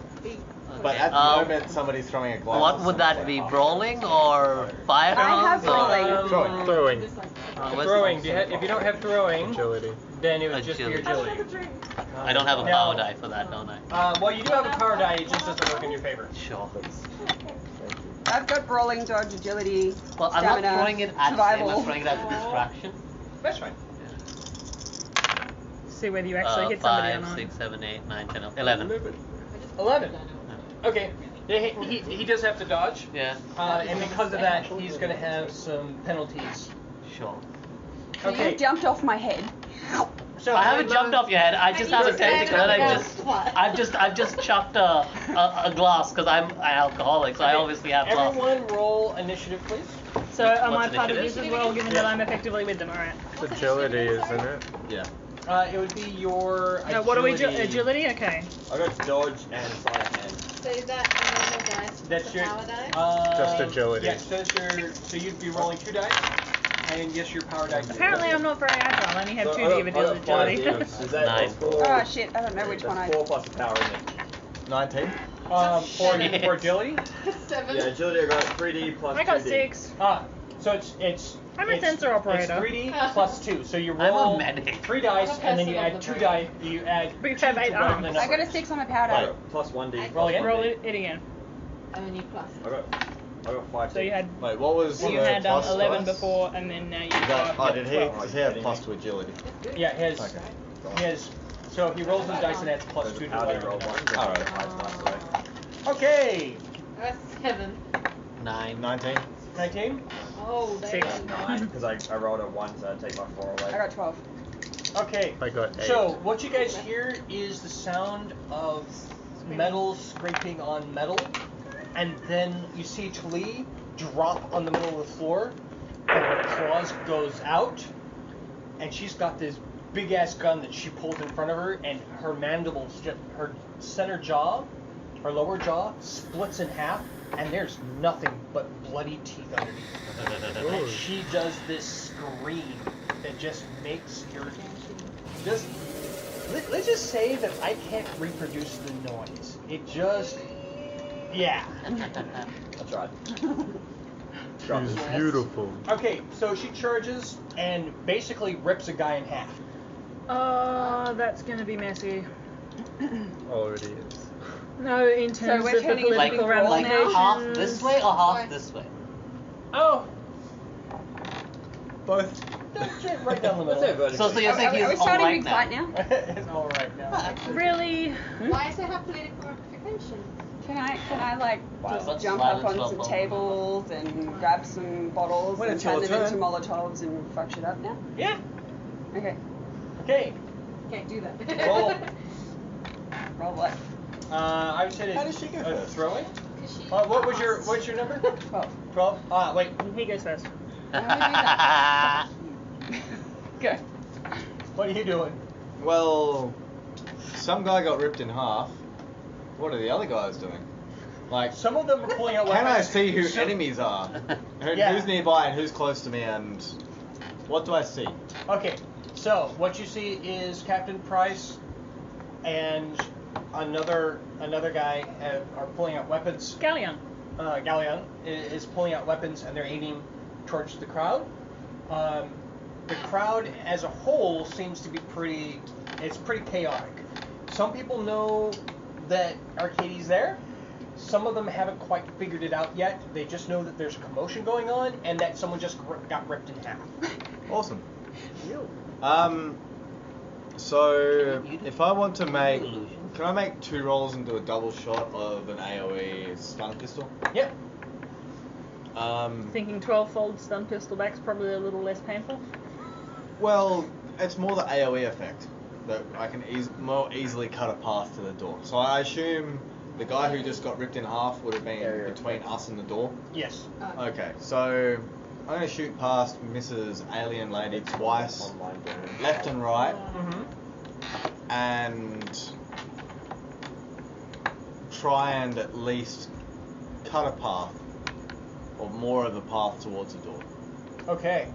But at the moment, somebody's throwing a glass. What would that be? Brawling or firearms? Throwing. Throwing. What's- Throwing. If you don't have throwing, Agility. then it would just be your agility. I don't have a power die for that, don't I? Well, you do have a power die. It just doesn't work in your favor. Sure. I've got brawling, dodge, agility, Well, I'm not stamina, throwing it at survival. him. I'm throwing it as a distraction. That's fine. See whether you actually hit somebody or 5, not. 6, 7, 8, 9, 10, 11. 11. Okay. He does have to dodge. Yeah. And because of that, he's going to have some penalties. Sure. So Okay. you jumped off my head. So I haven't jumped off your head. I just have a tentacle, and I've just chucked a glass because I'm an alcoholic, so I obviously have glass. Everyone roll initiative, please. So am I What's part of initiative? this as well, given that I'm effectively with them? Alright. It's agility, isn't it? Yeah. It would be your No, what do we do? Agility? Okay. I got dodge and sleight of hand. So is that a normal dice? That's your power dice? Just agility. Yes, that's your. So you'd be rolling 2 dice, and yes, your power dice. Apparently I'm not very agile. I only have So 2 I D got of 5 agility. damage. Is that 9. 4? Oh shit, I don't know which one I. That's 4 plus the power, isn't it? 19? For agility. 7. Yeah, agility I got 3D plus I got 2D. 6. So it's. I'm a it's- sensor operator. It's 3D plus 2. So you I'm a roll medic. 3 dice, I'm a and then you person add of 2 the dice. You add. But you 2 have to 8 whatever arms. the I number got a is. 6 on my power die. Wait, plus 1D. Roll again. Roll it again. And then you plus. I got 5. So you had Wait, what was you the had plus 11 dice? before, and then now you That, got. did he? Does he have plus to agility? Yeah, he has. Okay. He has. So if he rolls his dice, and adds plus 2 to How do you whatever. roll the 1? number. Alright. Okay. That's 7. 9. 19? 19. Oh, baby. 6. 9, because I rolled a 1, so I take my 4 away. I got 12. Okay. I got 8. So what you guys hear is the sound of metal scraping on metal, and then you see Talee drop on the middle of the floor, and her claws goes out, and she's got this big ass gun that she pulled in front of her, and her mandibles, her center jaw, her lower jaw splits in half, and there's nothing but bloody teeth underneath. And she does this scream that just makes your just. Let's just say that I can't reproduce the noise. It just, yeah. I tried. Scrub She's is. beautiful. Okay, so she charges and basically rips a guy in half. That's gonna be messy. Already is. No, in So terms we're of the turning into political a brawl now? ramifications. Half this way or half this way? Oh. Both. Right down the middle. So you're saying Are we he's starting alright big fight now? It's all right now. Really? Why does it have political ramifications? Can I like Let's just jump slide up on into some a tables and grab some bottles When and it's turn your them into turn. Molotovs and fuck shit up now? Yeah. Okay. Okay. Can't do that. Roll. Roll what? I would say How does she go first? Throwing. What's your number? 12. 12. Wait. He goes first. Go. What are you doing? Well, some guy got ripped in half. What are the other guys doing? Like, some of them are pulling out can weapons. I see who enemies are? Yeah. Who's nearby and who's close to me, and what do I see? Okay, so what you see is Captain Price and another guy are pulling out weapons. Galleon. Galleon is pulling out weapons and they're aiming towards the crowd. The crowd as a whole seems to be pretty chaotic. Some people know that Arcadie's there. Some of them haven't quite figured it out yet. They just know that there's a commotion going on and that someone just got ripped in half. Awesome. So if I want to make, can I make 2 rolls and do a double shot of an AOE stun pistol? Yep. Thinking 12-fold stun pistol back's probably a little less painful. Well, it's more the AOE effect that I can more easily cut a path to the door. So I assume the guy who just got ripped in half would have been between us and the door? Yes. Okay, so I'm going to shoot past Mrs. Alien Lady twice, left and right, and try and at least cut a path, or more of a path towards the door. Okay.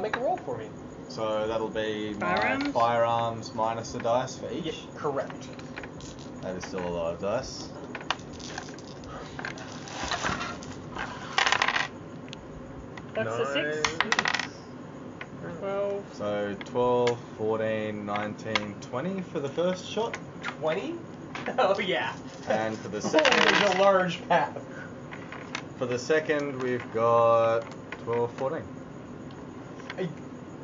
Make a roll for me. So that'll be Firearms? my firearms minus the dice for each? Yes, correct. That is still a lot of dice. That's a 6. 12. So 12, 14, 19, 20 for the first shot. 20? Oh yeah. And for the There's second, a large path. for the second we've got 12, 14.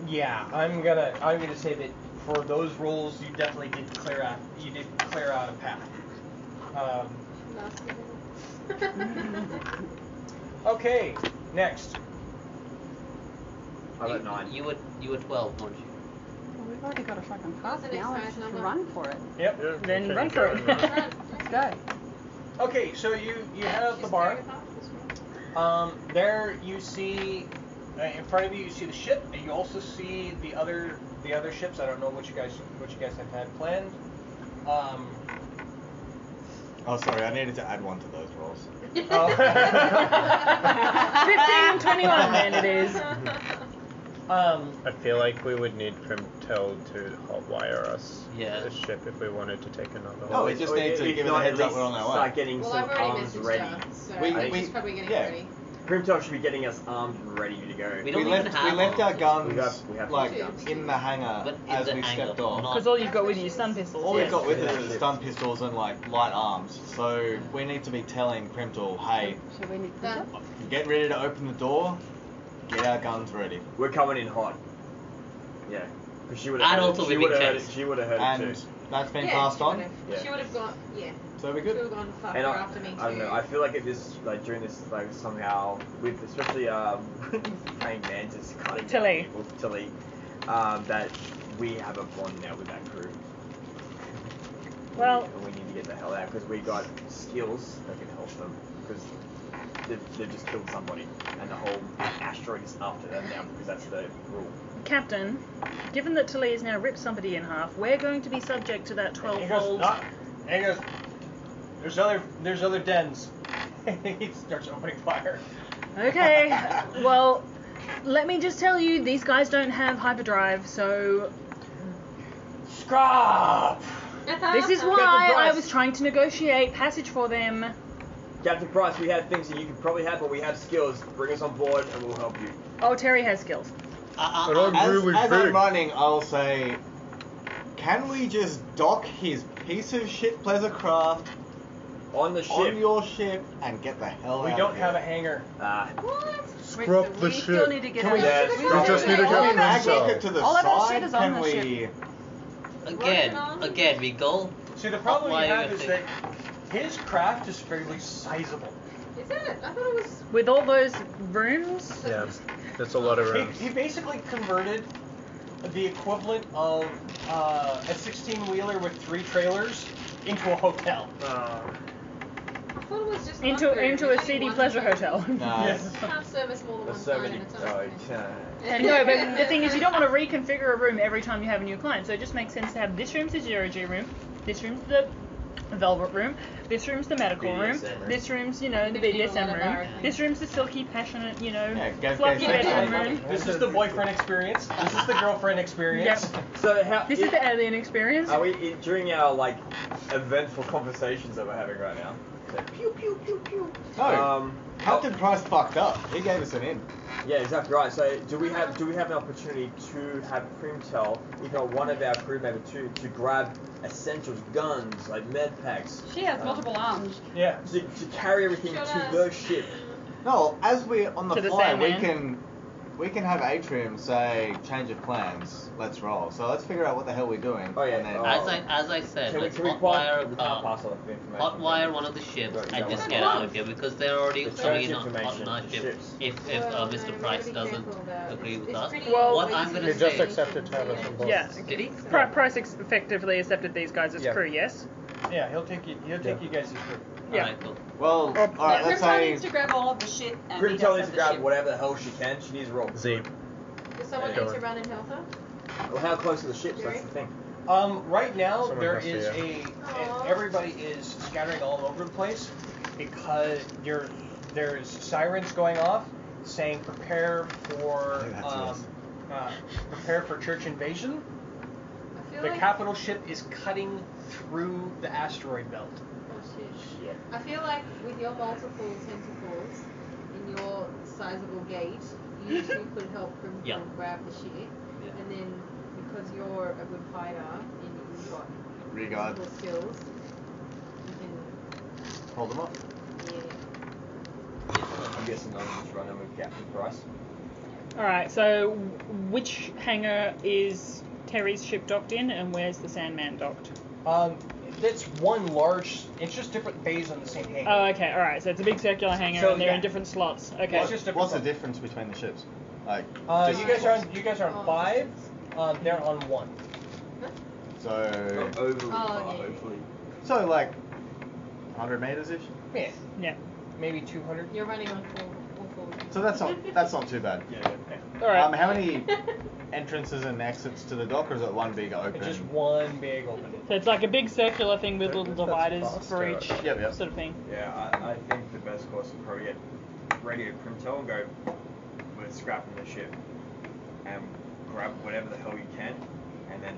Yeah, I'm gonna say that for those rolls you definitely did clear out a path. Okay, next. I'm at 9. You were 12, weren't you? Well, we've already got a fucking path What's the now. next Let's guy's just number? run for it. Yep. Then run for it. Let's go. Okay, so you head out the barn. There you see, in front of you, you see the ship, and you also see the other ships. I don't know what you guys have had planned. Oh, sorry, I needed to add one to those rolls. 15 and 21 then it is. I feel like we would need Primtel to hotwire us the ship if we wanted to take another Oh, one. we just need to give it a heads up we're on our way. Start getting Well, some I've already arms messaged ready. her, so We- I think we- she's probably getting yeah. ready. Grimtalk should be getting us armed and ready to go. We don't even have left our arms. guns We have like guns. in the hangar But in as the we hangar, stepped off. not- Because all you've got with you is stun pistols. All we've got with us Yeah. is stun pistols and like light arms. So we need to be telling Primtal, hey, So we need Done. get ready to open the door, get our guns ready. We're coming in hot. Yeah. Because she would And have also she we're would have being heard it. chased. She would have heard And it too. that's been Yeah, passed she on. would've. Yeah. She would have gone, yeah. So we're She would good. have gone far And after me too. I don't know. I feel like during this somehow with especially praying mantis cutting down Tilly. people, Tilly, that we have a bond now with that crew. Well, And we need to get the hell out because we got skills that can help them because they've just killed somebody and the whole asteroid is after them now because that's the rule. Captain, given that Tilly has now ripped somebody in half, we're going to be subject to that And he goes, 12-fold. and he goes, there's other dens. He starts opening fire. Okay, well, let me just tell you, these guys don't have hyperdrive, so Scrap! this is why I was trying to negotiate passage for them. Captain Price, we have things that you could probably have, but we have skills. Bring us on board and we'll help you. Oh, Terry has skills. As I'm running, I'll say, can we just dock his piece of shit pleasure craft on the ship, on your ship, and get the hell We out don't of have a here? hangar. Scrub the ship. still need to get Can we, out. we just need to can we get mag Prim rocket to the All of our side? shit is on Can the we... Again, we go. See, the problem you Hotwire have is thing. that his craft is fairly sizable. Is it? I thought it was. With all those rooms? Yeah, that's a lot of rooms. He basically converted the equivalent of a 16-wheeler with 3 trailers into a hotel. I thought it was just Into a only seedy one pleasure thing. hotel. Yes. You can't service more than one client at a time. And no, but the thing is, you don't want to reconfigure a room every time you have a new client, so it just makes sense to have this room's the 0G room, this room's the velvet room, this room's the medical room, this room's, the BDSM room, this room's the silky, passionate, fluffy bedroom room. This is the boyfriend experience. This is the girlfriend experience. Yep. So This is the alien experience. Are we during our eventful conversations that we're having right now? Pew pew pew pew. No. Captain Price fucked up. He gave us an in. Yeah, exactly right. So do we have an opportunity to have Primtel, if not one of our crew maybe two, to grab essentials, guns, like med packs? She has multiple arms. Yeah. To carry everything to the ship. No, as we're on the To the fly, Sandman. we can have Atrium say, change of plans, let's roll. So let's figure out what the hell we're doing. Oh yeah. And then, As I said, Can let's we hotwire, pass all the information? hotwire one of the ships Right, and yeah, just right. get out of here because they're already Exchange coming in on information, our ship. ships. If Well, Mr. no, Price be doesn't careful about it. agree with It's us, pretty Well, what I'm easy gonna He to just say, accepted to have us on board. Yeah. did he? Price effectively accepted these guys as Yeah. crew, yes? Yeah, he'll take you guys as crew. Yeah. Alright, cool. well, alright, let's Primtel say... needs to grab all of the shit and meet Primtel us needs at to the grab ship. whatever the hell she can. She needs to roll. Z. Does someone Yeah, need to go run and help her? Well, how close are the ships? That's the thing. Right now Someone there has to, is yeah. everybody is scattering all over the place because there's sirens going off saying prepare for church invasion. I feel The like capital ship is cutting through the asteroid belt. oh, shit. I feel like with your multiple tentacles in your sizable gate, you two could help Primtel Yeah. grab the ship, Yeah. and then because you're a good fighter and you've got Regard. physical skills, you can Hold them up. I'm guessing I'm just running with Captain Price. Alright, so which hangar is Terry's ship docked in and where's the Sandman docked? That's one large. It's just different bays on the same hangar. Oh, okay, alright, so it's a big circular hangar So, and they're yeah. in different slots. Okay. It's just different What's the slots. difference between the ships? Like, You guys are on 5. They're on 1. so... Overly Oh, far, yeah. hopefully. So, like, 100 meters-ish? Yeah. Yeah. Maybe 200. You're running on all four. So that's not too bad. Yeah. Alright. How many entrances and exits to the dock, or is it one big open? It's just one big opening. So it's like a big circular thing with little dividers for each Yep. sort of thing. Yeah, I think the best course would probably get radio Primtel and go, we're scrapping the ship and grab whatever the hell you can and then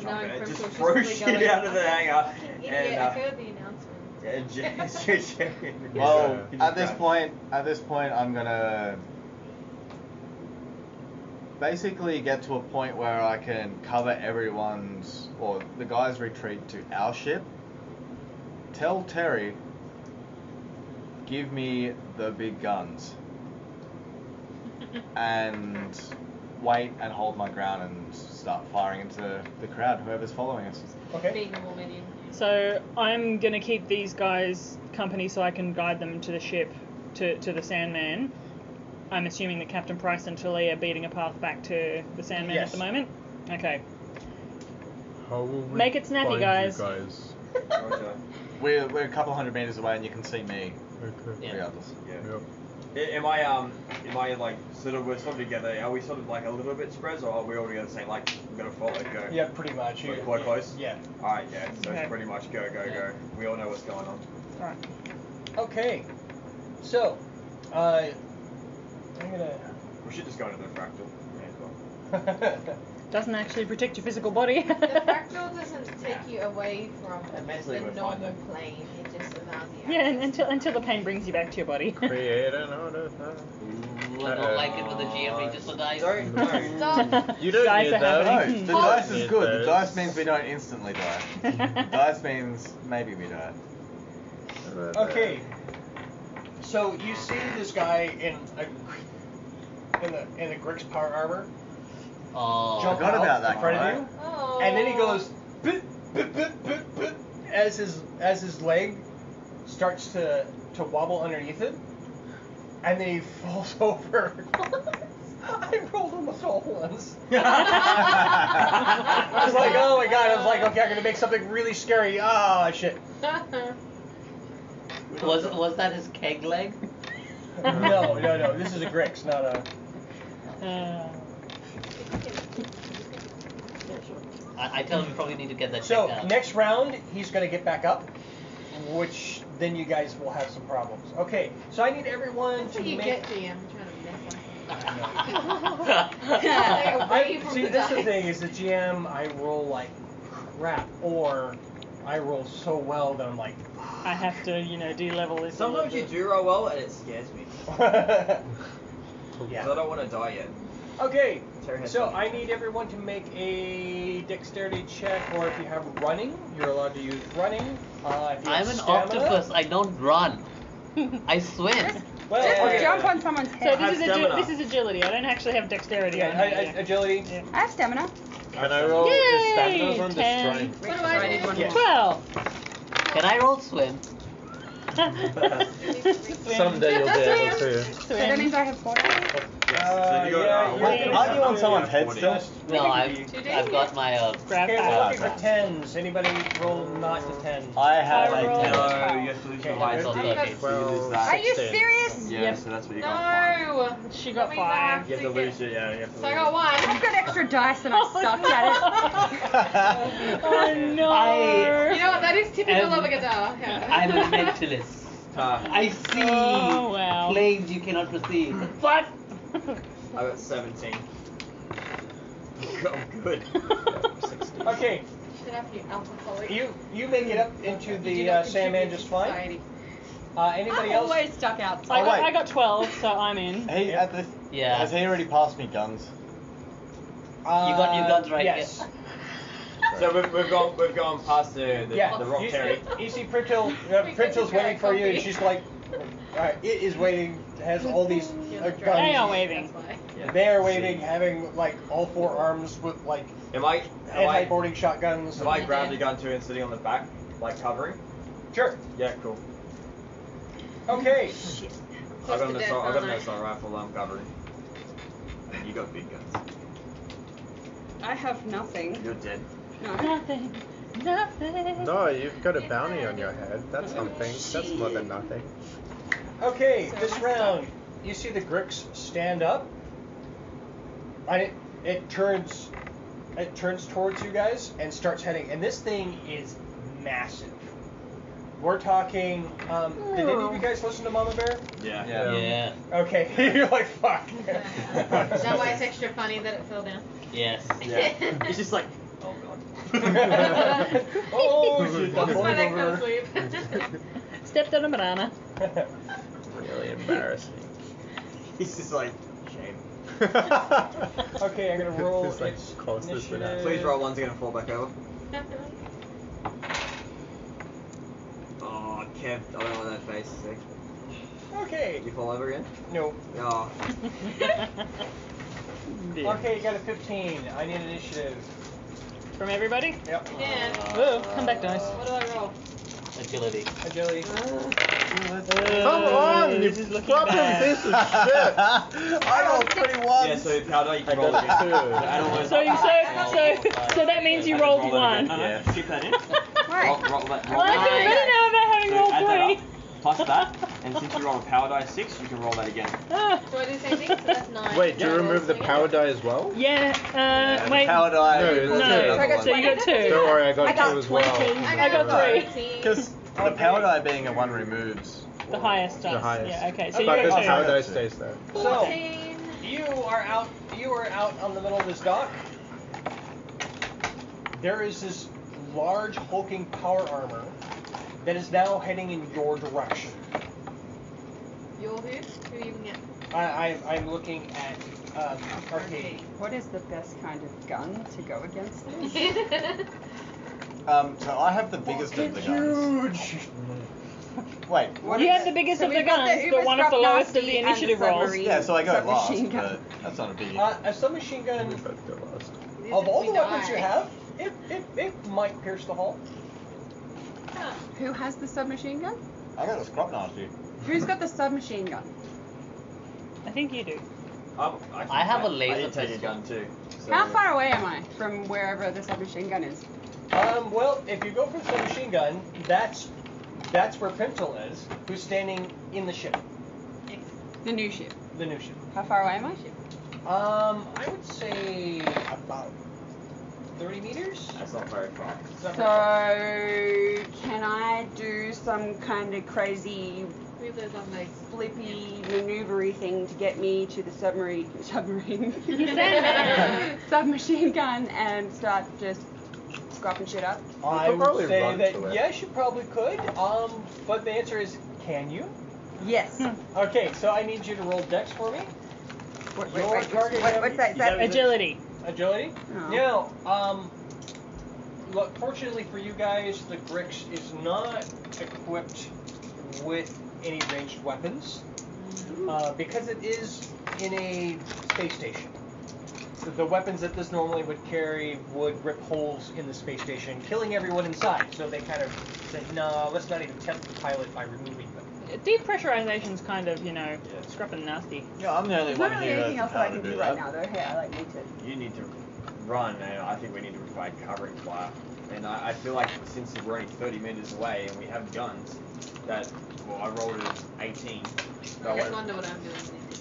jump in it. Just throw shit out of the hangar. Yeah, I heard the announcement. Well, at this point, I'm gonna basically get to a point where I can cover the guys' retreat to our ship. Tell Terry, give me the big guns, and wait and hold my ground and start firing into the crowd, whoever's following us. Okay. Being a woman in. So I'm going to keep these guys company so I can guide them to the ship, to the Sandman. I'm assuming that Captain Price and Tully are beating a path back to the Sandman Yes. at the moment? Okay. How will we Make it snappy, find guys. You guys? We're a couple hundred meters away, and you can see me. Okay. Regardless. Yeah. Am I like sort of we're sort of together? Are we sort of like a little bit spread, or are we all together saying like we're gonna follow, go? Yeah, pretty much. Like quite close. Yeah. All right, yeah. So Okay. it's pretty much go. We all know what's going on. Alright. Okay. So, I'm gonna. We should just go into the fractal. May as well. Doesn't actually protect your physical body. The fractal doesn't take you away from mentally the we're fine, normal though. plane. It just allows you Yeah, and until the pain brings you back to your body. Create an artifact. Ooh, I don't like it when the GM reaches the dice. You don't Dice need are those. happening. No, the dice is Need good. The those. dice means we don't instantly die. The dice means maybe we die. Okay. So you see this guy in the Grix power armor Oh. jump Forgot out about that in front guy. of you, Oh. and then he goes bit, bit, bit, bit, bit, as his leg starts to wobble underneath it, and then he falls over. I rolled almost all ones. I was like, oh my god! I was like, okay, I'm gonna make something really scary. Ah, shit. Was that his keg leg? No. This is a Grix, not a. I tell him we probably need to get that So checked out. next round, he's gonna get back up, which then you guys will have some problems. Okay, so I need everyone That's to what you make. get, GM, trying to mess See, this is the thing is the GM. I roll like crap, or I roll so well that I'm like. I have to, de-level this. Sometimes you do roll well, and it scares me. Yeah. Because I don't want to die yet. Okay, Terry has so something. I need everyone to make a dexterity check, or if you have running, you're allowed to use running. If you have I'm an stamina, octopus. I don't run. I swim. Well, Just okay. jump on someone's So head. this is agility. I don't actually have dexterity. on me, yeah. Agility. Yeah. I have stamina. Can I roll? Yay! Is stamina on the 10. strength? What do I do? Yes. 12. Can I roll swim? Someday you'll be able to. So that means I have 40. Are you on someone's head still? No, I've got my Grab Okay, we're pack. looking for tens. Anybody roll not to 10? I have I a rolled 10. a No, 12. you have to lose your Okay, highest I've D. got So you lose that. Are you 16. serious? Yeah, Yep. so that's what you got. 5. No! She That got means I 5. have You have to get- lose it, yeah. You have to So I lose got it. 1. I've got extra dice and I sucked at Oh no! You know what? That is typical of a guitar. I'm a mentalist. I see Oh, wow. planes you cannot perceive. What? I got 17. I'm good. Okay, Should have to be alcoholic. you make it up into the Sandman just fine. Anybody I'm else? always stuck outside. I got 12, so I'm in. He, at the, Yeah. Has he already passed me guns? You got your guns right. Yes. So we've gone past the rock terry. You see Pritchell's waiting for you, and she's like, alright, it is waiting, has all these guns. They are waving. They are waving, having like all 4 arms with like Am I anti-boarding shotguns. Have I grabbed the gun too and sitting on the back, like covering? Sure. Yeah, cool. Okay. I got an assault rifle. I'm covering. And you got big guns. I have nothing. You're dead. No. Nothing. Nothing. No, you've got a bounty on your head. That's something. That's more than nothing. Okay, this round, you see the Grix stand up. And it turns towards you guys and starts heading. And this thing is massive. We're talking. Did any of you guys listen to Mama Bear? Yeah. Yeah. Okay, you're like fuck. Is that why it's extra funny that it fell down? Yes. Yeah. It's just like, oh god. Oh shit! That's I'm why they falling can't over. sleep. Stepped on a banana. Really embarrassing. He's just like, shame. Okay, I'm gonna roll It's like its closest to that. initiative. Please roll one's gonna fall back over. Oh, Kev, I don't know what that face is. Okay. You fall over again? No. Oh. Okay, you got a 15. I need initiative. From everybody? Yep. Yeah. Whoa, come back, dice. What do I roll? Agility. Agility. Come on, you fucking piece of shit! I rolled 21. Yeah, so powder you can roll got again. 2. So that means you rolled 1. Yeah. Keep that in. Roll that. Well, I feel better now about having rolled add that 3. up, plus that, and since you rolled a power die 6, you can roll that again. Do I do the same thing? So that's 9. Wait, do you remove the power die as well? Yeah, The wait. power die. No, equals no. another one. So you got 2. Don't worry, I got 2 as well. I got 3. Because the power die being a 1 removes. The highest dice. The highest. Yeah, okay. So you But the got 2. power die stays there. So 14. you are out on the middle of this dock. There is this large hulking power armor that is now heading in your direction. You're who? Who are you looking at? I'm looking at Arcady. What is the best kind of gun to go against this? So I have the biggest of the guns. Huge! Wait, You have the biggest of the guns, but one of the lowest of the initiative rolls. yeah, so I go last, submachine gun. but that's not a biggie. A submachine gun, We both go last. of all the We weapons you die. have, it might pierce the hull. Who has the submachine gun? I got a Skrupnasty. Who's got the submachine gun? I think you do. I have a laser I did take a pistol. gun too. So How far away am I from wherever the submachine gun is? Well, if you go for the submachine gun, that's where Primtel is, who's standing in the ship. The new ship. The new ship. How far away am I? I would say about 30 meters. That's not very far. It's not So, very far. can I do some kind of crazy Move those on legs. flippy maneuvery thing to get me to the submarine submachine gun and start just scrapping shit up? I could would probably say run that to it. yes, you probably could. But the answer is, can you? Yes. Okay, so I need you to roll Dex for me. What's that? Is that Agility. Agility. Oh. Now, look, fortunately for you guys, the Grix is not equipped with any ranged weapons because it is in a space station. So the weapons that this normally would carry would rip holes in the space station, killing everyone inside. So they kind of said, no, let's not even tempt the pilot by removing them. Depressurization's kind of, Skrupnasty. Yeah, I'm the only There's one not really here anything that's else that I how can to do do right that. now, though. Hey, I need to. You need to run, and I think we need to provide covering fire. And I feel like since we're only 30 meters away and we have guns, I rolled an 18. I just wonder what I'm doing.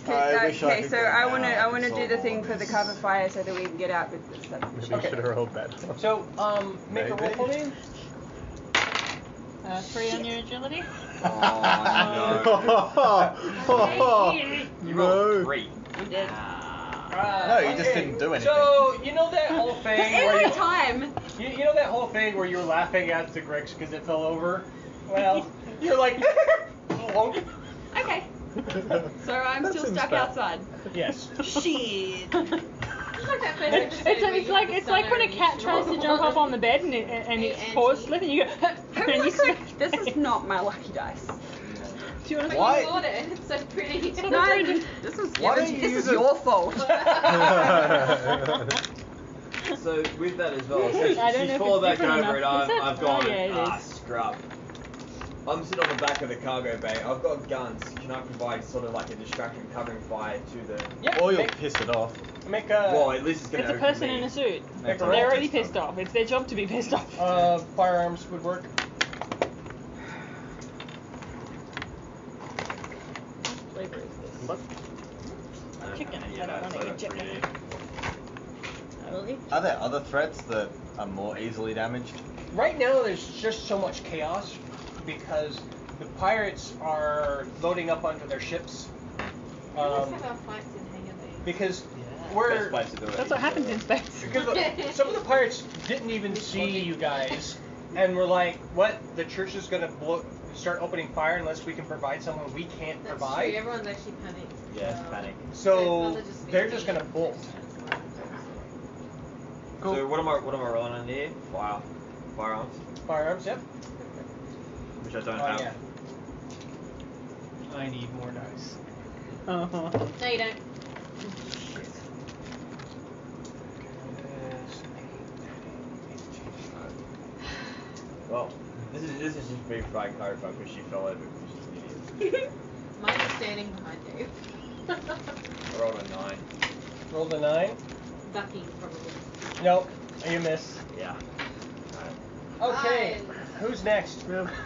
I wish I Okay, could so go I now. want to It's do the all thing for the this. cover fire so that we can get out with the stuff. Maybe we should have rolled that. So, make a roll for me. 3 on your agility. You rolled 3. I'm dead. No, you just didn't do anything. So, you know that whole thing where Every you, time. you know that whole thing where you're laughing at the Grix because it fell over? Well, you're like, "Plonk." Okay. So I'm That still seems stuck bad. outside. Yes. Shit. It's like when a cat tries to jump up on the bed and its paws slip and you go, and you slip. This is not my lucky dice. Do you want to Why? You bought it. It's so pretty. No, this is Why don't you this use is it? your fault. So with that as well, so I don't know she's if fallen it's back different over, and enough. Is it? I've gone, Oh, yeah, it is. scrub. I'm sitting on the back of the cargo bay. I've got guns. Can I provide sort of like a distraction covering fire to the? Yeah. Or you'll piss it off. Make a. Well, at least it's gonna. It's a open person me. in a suit. Make a They're roll. already pissed off. It's their job to be pissed off. Firearms would work. Flavor is this? Chicken. Yeah, I don't that's want to like eat a chicken. 3D. I will eat. Are there other threats that are more easily damaged? Right now, there's just so much chaos because the pirates are loading up onto their ships. We always have our fights in hangar bay. Because Best we're place to do it. That's what happens in space. because some of the pirates didn't even see you guys and were like, "What? The church is gonna start opening fire unless we can provide someone we can't That's provide." true. Everyone's actually panicked. Yeah, panic. So they're just gonna bolt. Cool. So what am I rolling on here? Firearms, Firearms, yep. which I don't Oh have. yeah. I need more dice. Uh-huh. No, you don't. Well, this is just me trying to clarify because she fell over because she's an idiot. Mine is standing behind you. I rolled a 9. Rolled a 9. Ducking, probably. Nope. You miss. Yeah. Okay. Who's next?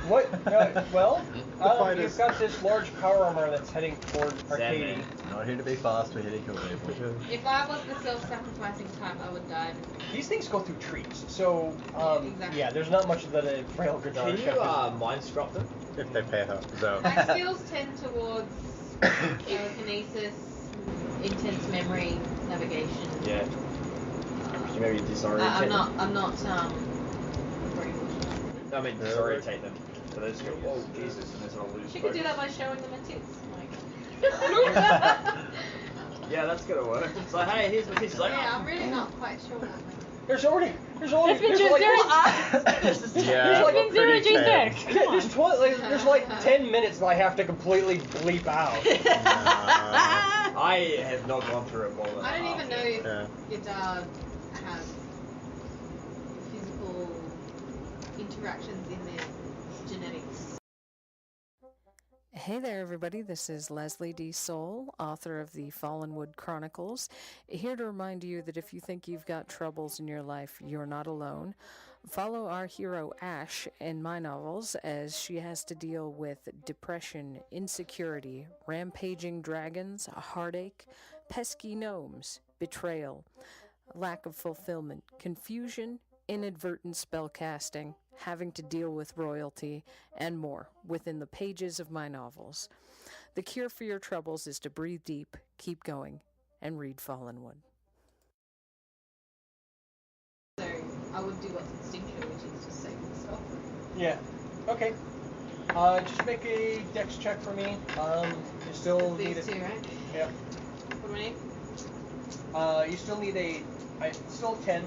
What? You've got this large power armor that's heading toward Arcady. Not here to be fast, we're here to kill people. If I was the self-sacrificing type, I would dive. These things go through trees, so exactly. yeah, there's not much that a rail good Can you mind scrap them? If they pay her, so. My skills tend towards telekinesis, intense memory, navigation. Yeah. Maybe disorientate I'm not very I mean, disorientate them. So they just go, whoa, Jesus, and they sort of lose She could do focus. that by showing them her tits. Yeah, that's gonna work. It's like, hey, here's my tits. Like, Yeah, I'm really not quite sure. There's like It's been zero G's back. There's like 10 minutes and I have to completely bleep out. I have not gone through it more than I don't even know if Yeah. your dog has physical interactions in their genetics. Hey there, everybody. This is Leslie D. Soul, author of the Fallenwood Chronicles, here to remind you that if you think you've got troubles in your life, you're not alone. Follow our hero Ash in my novels as she has to deal with depression, insecurity, rampaging dragons, heartache, pesky gnomes, betrayal, lack of fulfillment, confusion, inadvertent spell casting, having to deal with royalty, and more within the pages of my novels. The cure for your troubles is to breathe deep, keep going, and read Fallenwood. So I would do what's instinctual, which is just save myself. Yeah. Okay. Just make a dex check for me. You still need These it. two, right? Yep. What do I need? You still need still 10.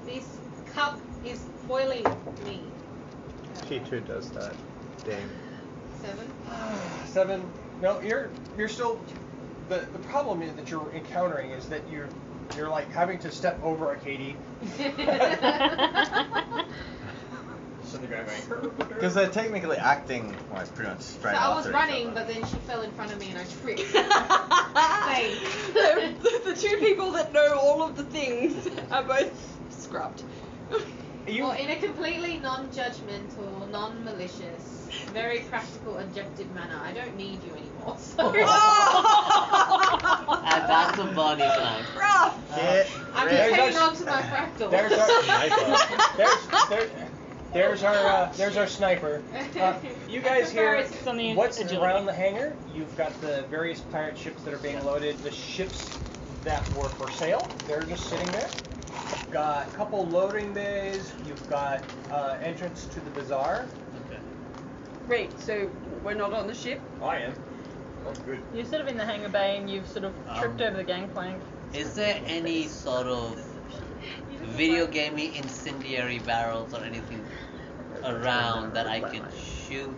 This cup is boiling me. She too does that. Dang. 7. 7. No, you're still. The problem is that you're encountering is that you're like having to step over a Katie. Because they're technically acting like pretty much straight So I was after running, each but then she fell in front of me and I tripped. The two people that know all of the things are both scrubbed. Well, in a completely non-judgmental, non-malicious, very practical, objective manner. I don't need you anymore. So. And that's a body slam. I'm just hanging on to my fractal. There's our sniper. You guys hear what's agility. around the hangar? You've got the various pirate ships that are being loaded. The ships that were for sale, they're just sitting there. You've got a couple loading bays. You've got entrance to the bazaar. Okay. Wait, so we're not on the ship? I am. That's good. You're sort of in the hangar bay and you've sort of tripped over the gangplank. Is there any sort of video gamey incendiary barrels or anything around that I can shoot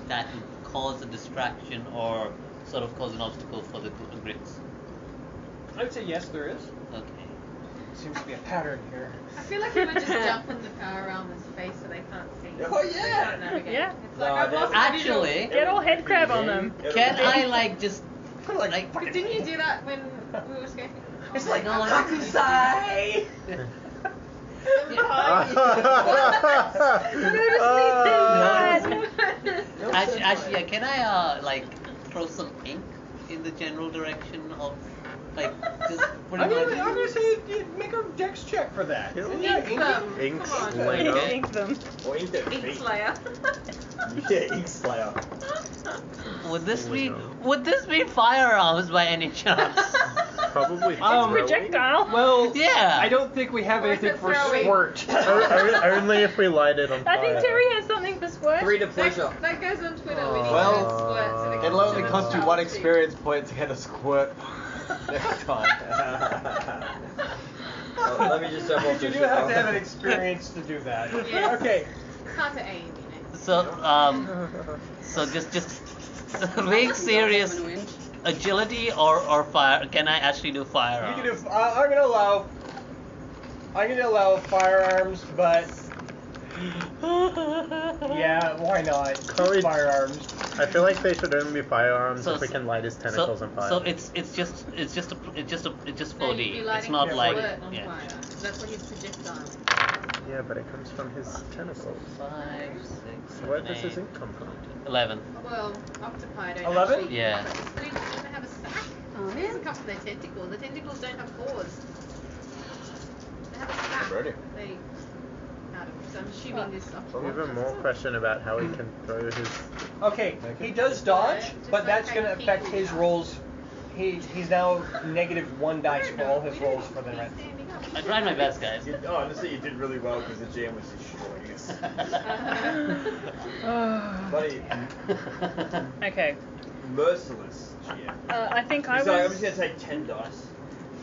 that would cause a distraction or sort of cause an obstacle for the grits? I would say yes, there is. Okay. Seems to be a pattern here. I feel like you would just jump on the power around this face so they can't see. Oh, yeah. Can't navigate. Yeah. It's like I've lost my visual. Actually, Get all head crab on them. can I like just like But didn't you do that when we were escaping? It's like, no, like Hakusai! Actually, yeah, can I like throw some ink in the general direction of like just pretty I'm much? gonna say make a dex check for that. Ink them. Ink Come on. Slayer. Ink them. Or ink their Ink feet. Slayer. Yeah, ink slayer. Would this be firearms by any chance? Probably. It's projectile. Well, Yeah. I don't think we have Or is anything it for throwing? squirt. Only if we light it on fire. I think Terry has something for squirt. 3 to pleasure. That goes on Twitter. We need Well, to squirt so they can It'll only cost you 1 demonstrate. experience point to get a squirt next time. Well, let me just jump off You the do ship. have to have an experience to do that. Yes. Okay. Hard to aim, you know. So just being serious, agility or fire? Can I actually do You firearms? can do. I'm gonna allow firearms, but yeah, why not? Chloe- Firearms. I feel like they should only be firearms So- if we can light his tentacles on fire. So it's just 4D. No, you'd be It's lighting not his like squirt on yeah. fire. That's what his projectile. Yeah, but it comes from his tentacles. 5, 6, So where does 7, his 8, ink come from? 11. Well, octopi don't 11? actually. Yeah. But they don't have a sack. It doesn't come from their tentacles. The tentacles don't have claws. They have a sack. Ready. They. So I'm assuming this octopi. Even more question about how he can throw his. Okay, he does dodge, Just but like that's how gonna people affect his do. rolls. he's now -1 dice for all his rolls for the rest. I tried my best, guys. Honestly, you did really well because the GM was destroying us. Buddy. Okay. Merciless GM. I think I He's was. like, I'm just gonna take 10 dice.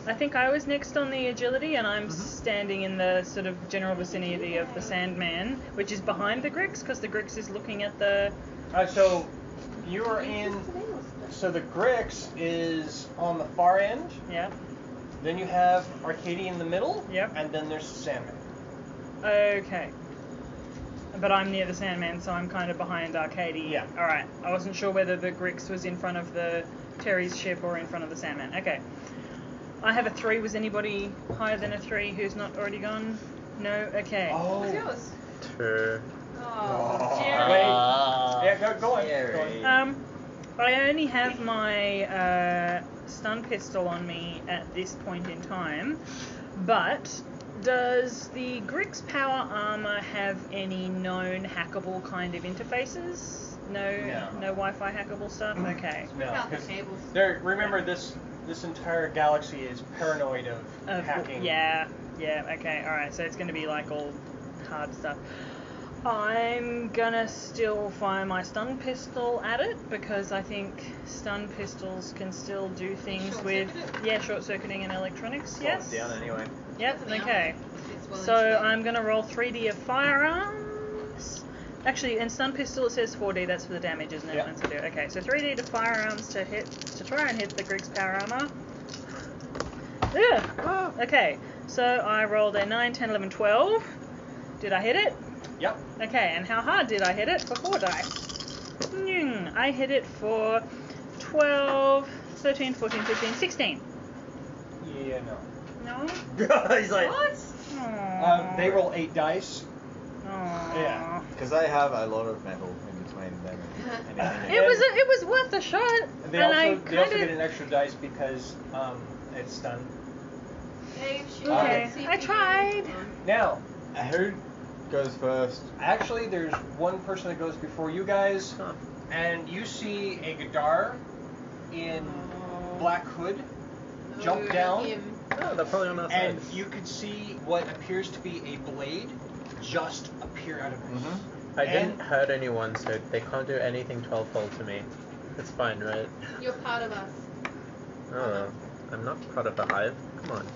I think I was next on the agility, and I'm standing in the sort of general vicinity of the Sandman, which is behind the Grix, because the Grix is looking at the. So you are in. So the Grix is on the far end. Yeah. Then you have Arcadia in the middle. Yep. And then there's the Sandman. Okay. But I'm near the Sandman, so I'm kind of behind Arcadia. Yeah. All right. I wasn't sure whether the Grix was in front of the Terry's ship or in front of the Sandman. Okay. I have a 3. Was anybody higher than a 3 who's not already gone? No? Okay. Oh. What's yours? 2. Oh, Yeah, go on. I only have my stun pistol on me at this point in time, but does the Grix power armor have any known hackable kind of interfaces? No Wi-Fi hackable stuff? Okay. No, because remember this entire galaxy is paranoid of hacking. Yeah, okay, alright, so it's going to be like all hard stuff. I'm gonna still fire my stun pistol at it because I think stun pistols can still do things with short-circuiting and electronics. Yes. Down anyway. Yep. Okay. So I'm gonna roll 3d of firearms. Actually, in stun pistol it says 4d. That's for the damage, isn't it? Yep. Okay. So 3d to firearms to try and hit the Grig's power armor. Yeah. Okay. So I rolled a 9, 10, 11, 12. Did I hit it? Yep. Okay, and how hard did I hit it? For 4 dice. I hit it for 12, 13, 14, 15, 16. Yeah, no. No? He's like, what? They roll 8 dice. Aww. Yeah. Because they have a lot of metal in between them and anything. It was worth a shot. They also get an extra dice because it's stun. Okay, I tried. Now, who goes first? Actually, there's one person that goes before you guys, and you see a Gadar in black hood jump down. Oh, they're probably on that side. And you can see what appears to be a blade just appear out of it. I didn't hurt anyone, so they can't do anything 12-fold to me. It's fine, right? You're part of us. Oh, I'm not part of the hive. Come on.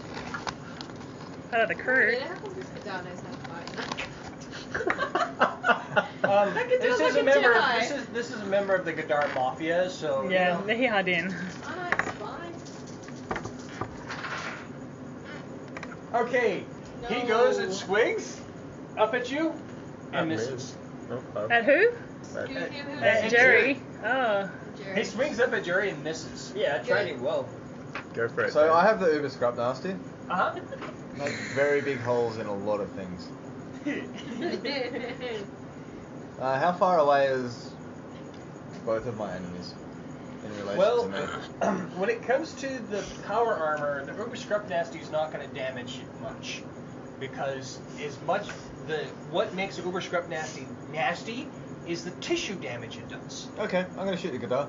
Part of the crew. How come this Gadar knows how to fight? This is a member of the Gadar Mafia, so yeah, he had in. Oh no, it's fine. Okay, he goes and swings up at you and misses. At who? At Jerry. Oh. He swings up at Jerry and misses. Yeah, training well. Go for it. So I have the Uber Skrupnasty. Uh-huh. Make very big holes in a lot of things. How far away is both of my enemies in relation to me? When it comes to the power armor, the Uber Skrupnasty is not going to damage much, because what makes the Uber Skrupnasty nasty is the tissue damage it does. Okay, I'm going to shoot the Gadar.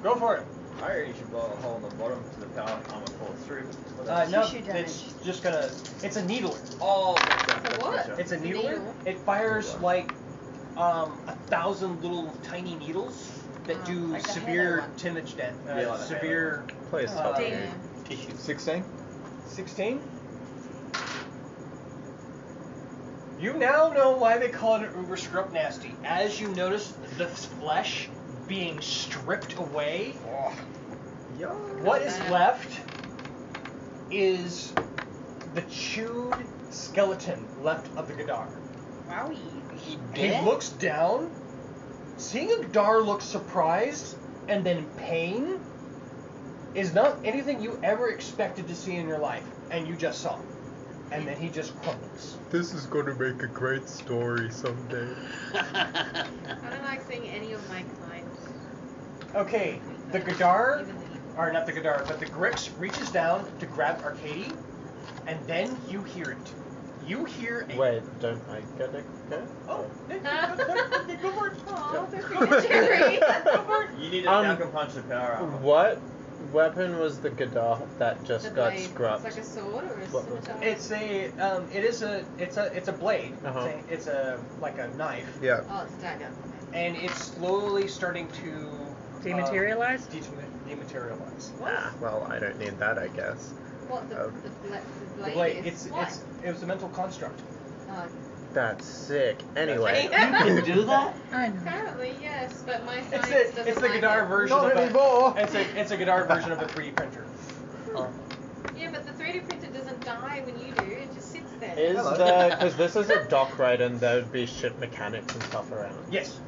Go for it. I reckon you should blow a hole in the bottom so the power armor falls through. No, it's just gonna. It's a needler. Oh, It's a needler. It fires like 1,000 little tiny needles that do like a severe Halo damage. like a Severe. Please stop me. Tissue. 16. 16. You now know why they call it an Uber Skrupnasty. As you notice the flesh being stripped away, what is left is the chewed skeleton left of the Gadar. Wowie. He looks down. Seeing a Gadar look surprised and then pain is not anything you ever expected to see in your life, and you just saw. And then he just crumbles. This is going to make a great story someday. I don't like seeing any of my kind. Okay, the Gadar, or not the Gadar, but the Grix reaches down to grab Arcady, and then you hear it. You hear a... Wait, don't I get it? Go? Oh, go for it. Oh, they're Jerry. You need to duck and punch the power armor. What weapon was the Gadar that just The got blade. scrubbed? It's like a sword or a What was scimitar? It's a blade. Uh-huh. It's like a knife. Yeah. Oh, it's a dagger. And it's slowly starting to Dematerialize? Dematerialize. Ah, well, I don't need that, I guess. What, the blade? The blade. Is? It Why? was a mental construct. Oh. That's sick. Anyway. You can do that? I know. Apparently, yes, but my science It's doesn't the like Gadar it. version Not of anymore. It's a Gadar version of a 3D printer. Yeah, but the 3D printer doesn't die when you do. It just sits there. Is there, because this is a dock, right, and there would be ship mechanics and stuff around. Yes.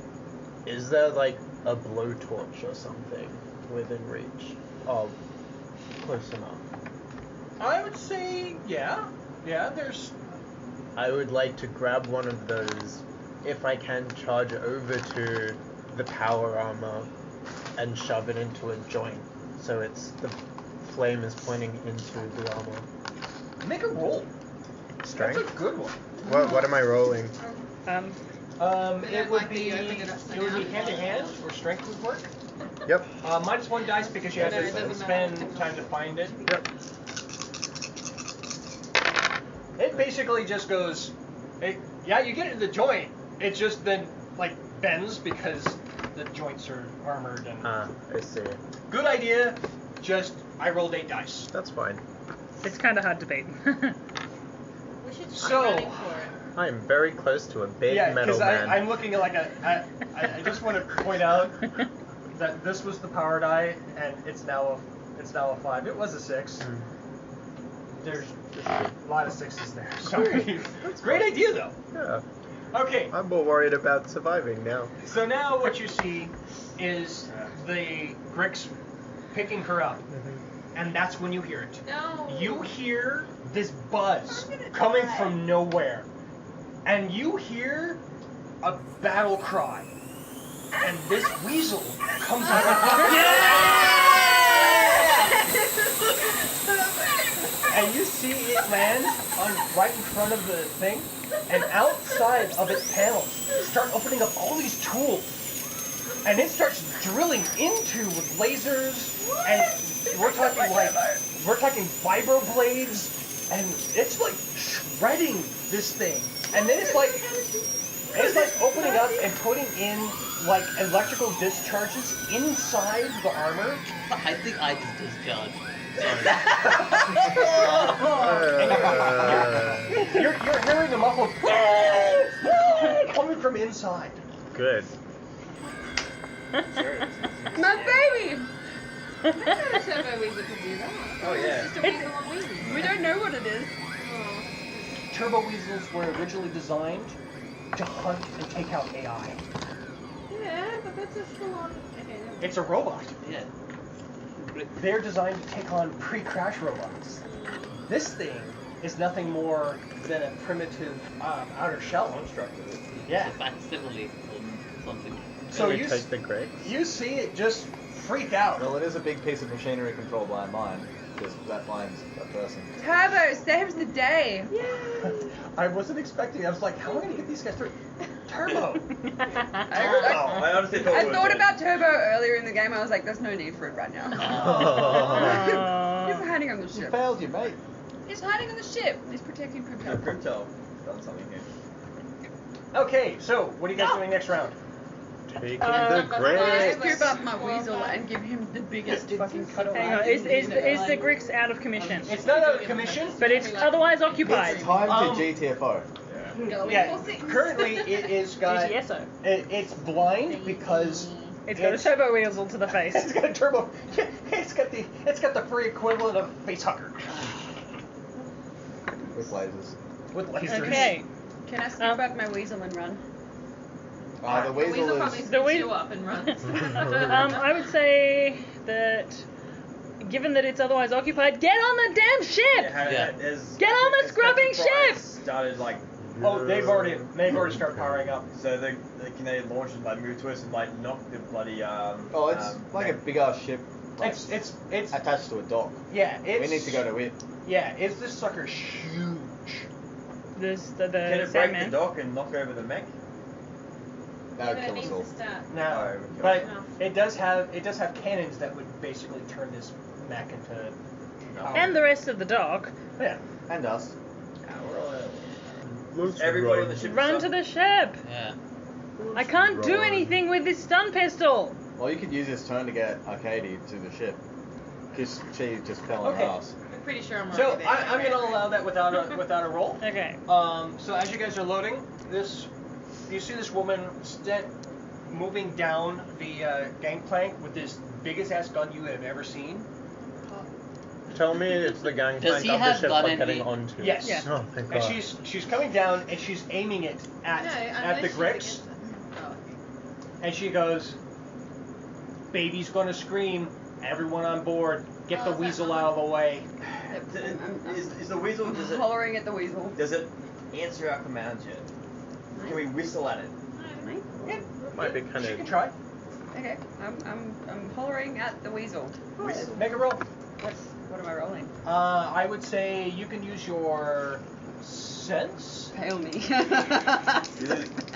Is there, like, a blowtorch or something within reach? Oh, close enough. I would say, yeah. Yeah, there's... I would like to grab one of those, if I can, charge over to the power armor and shove it into a joint, so the flame is pointing into the armor. Make a roll. Strength? That's a good one. What am I rolling? It would be hand to hand, or strength would work. Yep. -1 dice because you have No, it to doesn't spend matter. time to find it. Yep. It basically just goes, yeah, you get it in the joint. It just then like bends because the joints are armored and. I see. Good idea. Just I rolled 8 dice. That's fine. It's kind of hard to beat. We should try So- running for it. I am very close to a big Yeah, metal because man. I'm looking at like I just want to point out that this was the power die and it's now a 5. It was a 6. There's a lot of 6s there. Sorry. Great idea though. Yeah. Okay. I'm more worried about surviving now. So now what you see is the Grix picking her up, and that's when you hear it. No. You hear this buzz coming from nowhere, and you hear a battle cry, and this weasel comes out. And you see it land right in front of the thing, and outside of its panels start opening up all these tools, and it starts drilling into with lasers, and we're talking vibro blades, and it's like shredding this thing, and then it's like opening up and putting in like electrical discharges inside the armor. I think I just discharged. You're hearing the muffled coming from inside. Good. My baby! Turbo Weasel could do that. Oh yeah. Just a weasel on wheels. We don't know what it is. Turbo weasels were originally designed to hunt and take out AI. Yeah, but that's a full-on. Okay, never mind. It's a robot. Yeah. They're designed to take on pre-crash robots. This thing is nothing more than a primitive outer shell. Constructed. Yeah. It's a facsimile of something. So we you take the Grix? you see it just freak out. Well, it is a big piece of machinery controlled by a mind, because that finds a person. Turbo saves the day! I wasn't expecting. I was like, how am I gonna get these guys through? Turbo. I honestly thought I thought about Turbo earlier in the game. I was like, there's no need for it right now. He's hiding on the You ship. failed, you mate. He's hiding on the ship. He's protecting Crypto. Crypto done something here. Okay, so what are you guys doing next round? Taking I the Grix. scoop up my weasel and give him the biggest fucking cuddle. Hang on, is the Grix out of commission? It's not out of commission, But it's otherwise occupied. It's time to GTFO. Yeah, currently it is got. GTSO. It's blind because It's got a turbo weasel to the face. it's got a turbo. It's got the free equivalent of facehugger With lasers. with lasers. Okay. Can I scoop up my weasel and run? The weasel probably is. The scoops weasel- you up and runs. I would say that, given that it's otherwise occupied, get on the damn ship! Get on the scrubbing ship! Started like. Oh, they've already started powering up. So they can they launch and like move to us and like knock the bloody Oh, it's like a big ass ship. Like, It's attached to a dock. yeah. It's We need to go to it. Yeah, it's this sucker's huge. The Can it break the Sandman. dock and knock over the mech? That But would it kill us needs all. to start. No, Oh, but enough. it does have cannons that would basically turn this smack into. And the rest of the dock. Yeah. And us. Everybody on the ship. Run to the ship. Yeah. I can't do Run. anything with this stun pistol. Well, you could use this turn to get Arcady to the ship. Because she just fell on her Okay. ass. I'm pretty sure I'm So already there. I'm going to allow that without a roll. Okay. So as you guys are loading, you see this woman moving down the gangplank with this biggest ass gun you have ever seen. Tell me it's the Does gangplank he of the have ship gun I'm getting envy? onto. Yes. Yeah. Oh, thank And God. she's coming down and she's aiming it at the Grix. And she goes, "Baby's gonna scream. Everyone on board. Get the weasel out of the way." Is the weasel? I'm Does it? hollering at the weasel. Does it answer our commands yet? Can we whistle at it? Might be kind She of. can try. Okay, I'm hollering at the weasel. Whistle. Make a roll. What am I rolling? I would say you can use your sense. Fail me.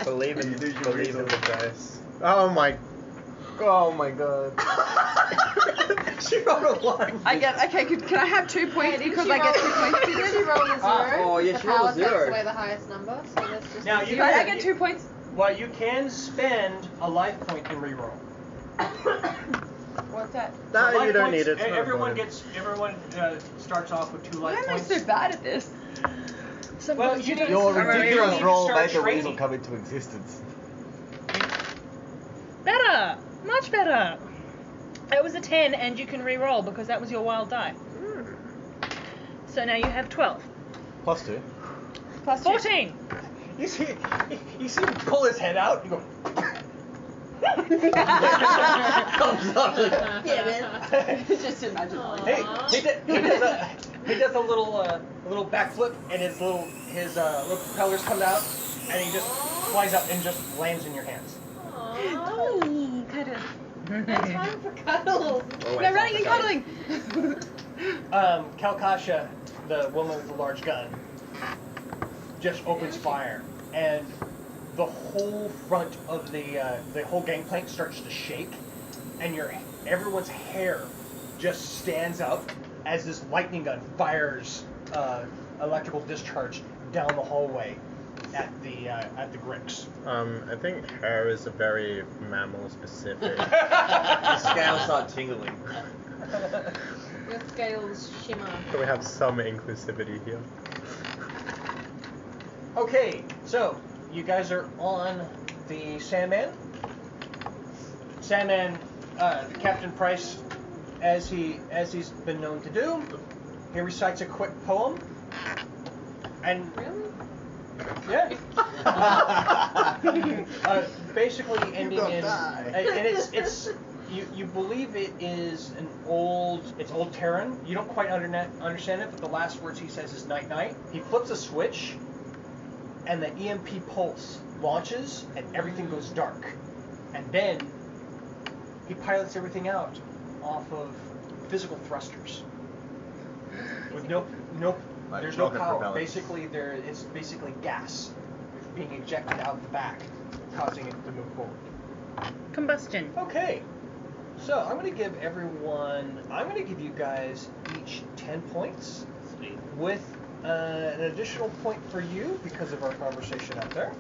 Believe in the dice. Oh my god. She rolled a 1. I get okay. Can I have 2 points because I get 2 points? Did she roll a 0? Oh, yeah, the she rolled a power takes 0. away the highest number, so let's just. Now use you zero. I get 2 points. Well, you can spend a life point and reroll. What's that? No, Life you don't points, need it. It's not Everyone important. starts off with 2 Why life am I points. so bad at this? Well, you need Your to ridiculous roll start made the training. weasel come into existence. Better. Much better. It was a 10 and you can re-roll because that was your wild die. So now you have 12. Plus 2. Plus 14. You see him pull his head out. You go. Just imagine. Hey, he does a little backflip, and his little propellers come out, and he just flies up and just lands in your hands. Cuddle. Time for cuddles. We're running and cuddling. Kalkasha, the woman with the large gun, just opens fire, and the whole front of the whole gangplank starts to shake, and everyone's hair just stands up as this lightning gun fires electrical discharge down the hallway at the Grix. I think hair is a very mammal specific. The scales start tingling. Your scales shimmer. So we have some inclusivity here. Okay, so you guys are on the Sandman. Sandman, Captain Price, as he's been known to do, he recites a quick poem, and yeah, basically ending in, and it's you believe it is it's old Terran. You don't quite understand it, but the last words he says is night night. He flips a switch, and the EMP pulse launches, and everything goes dark. And then he pilots everything out off of physical thrusters with no there's no rocket power. propellers. Basically, it's basically gas being ejected out the back, causing it to move forward. Combustion. Okay, so I'm going to give you guys each 10 points, with an additional point for you because of our conversation out there.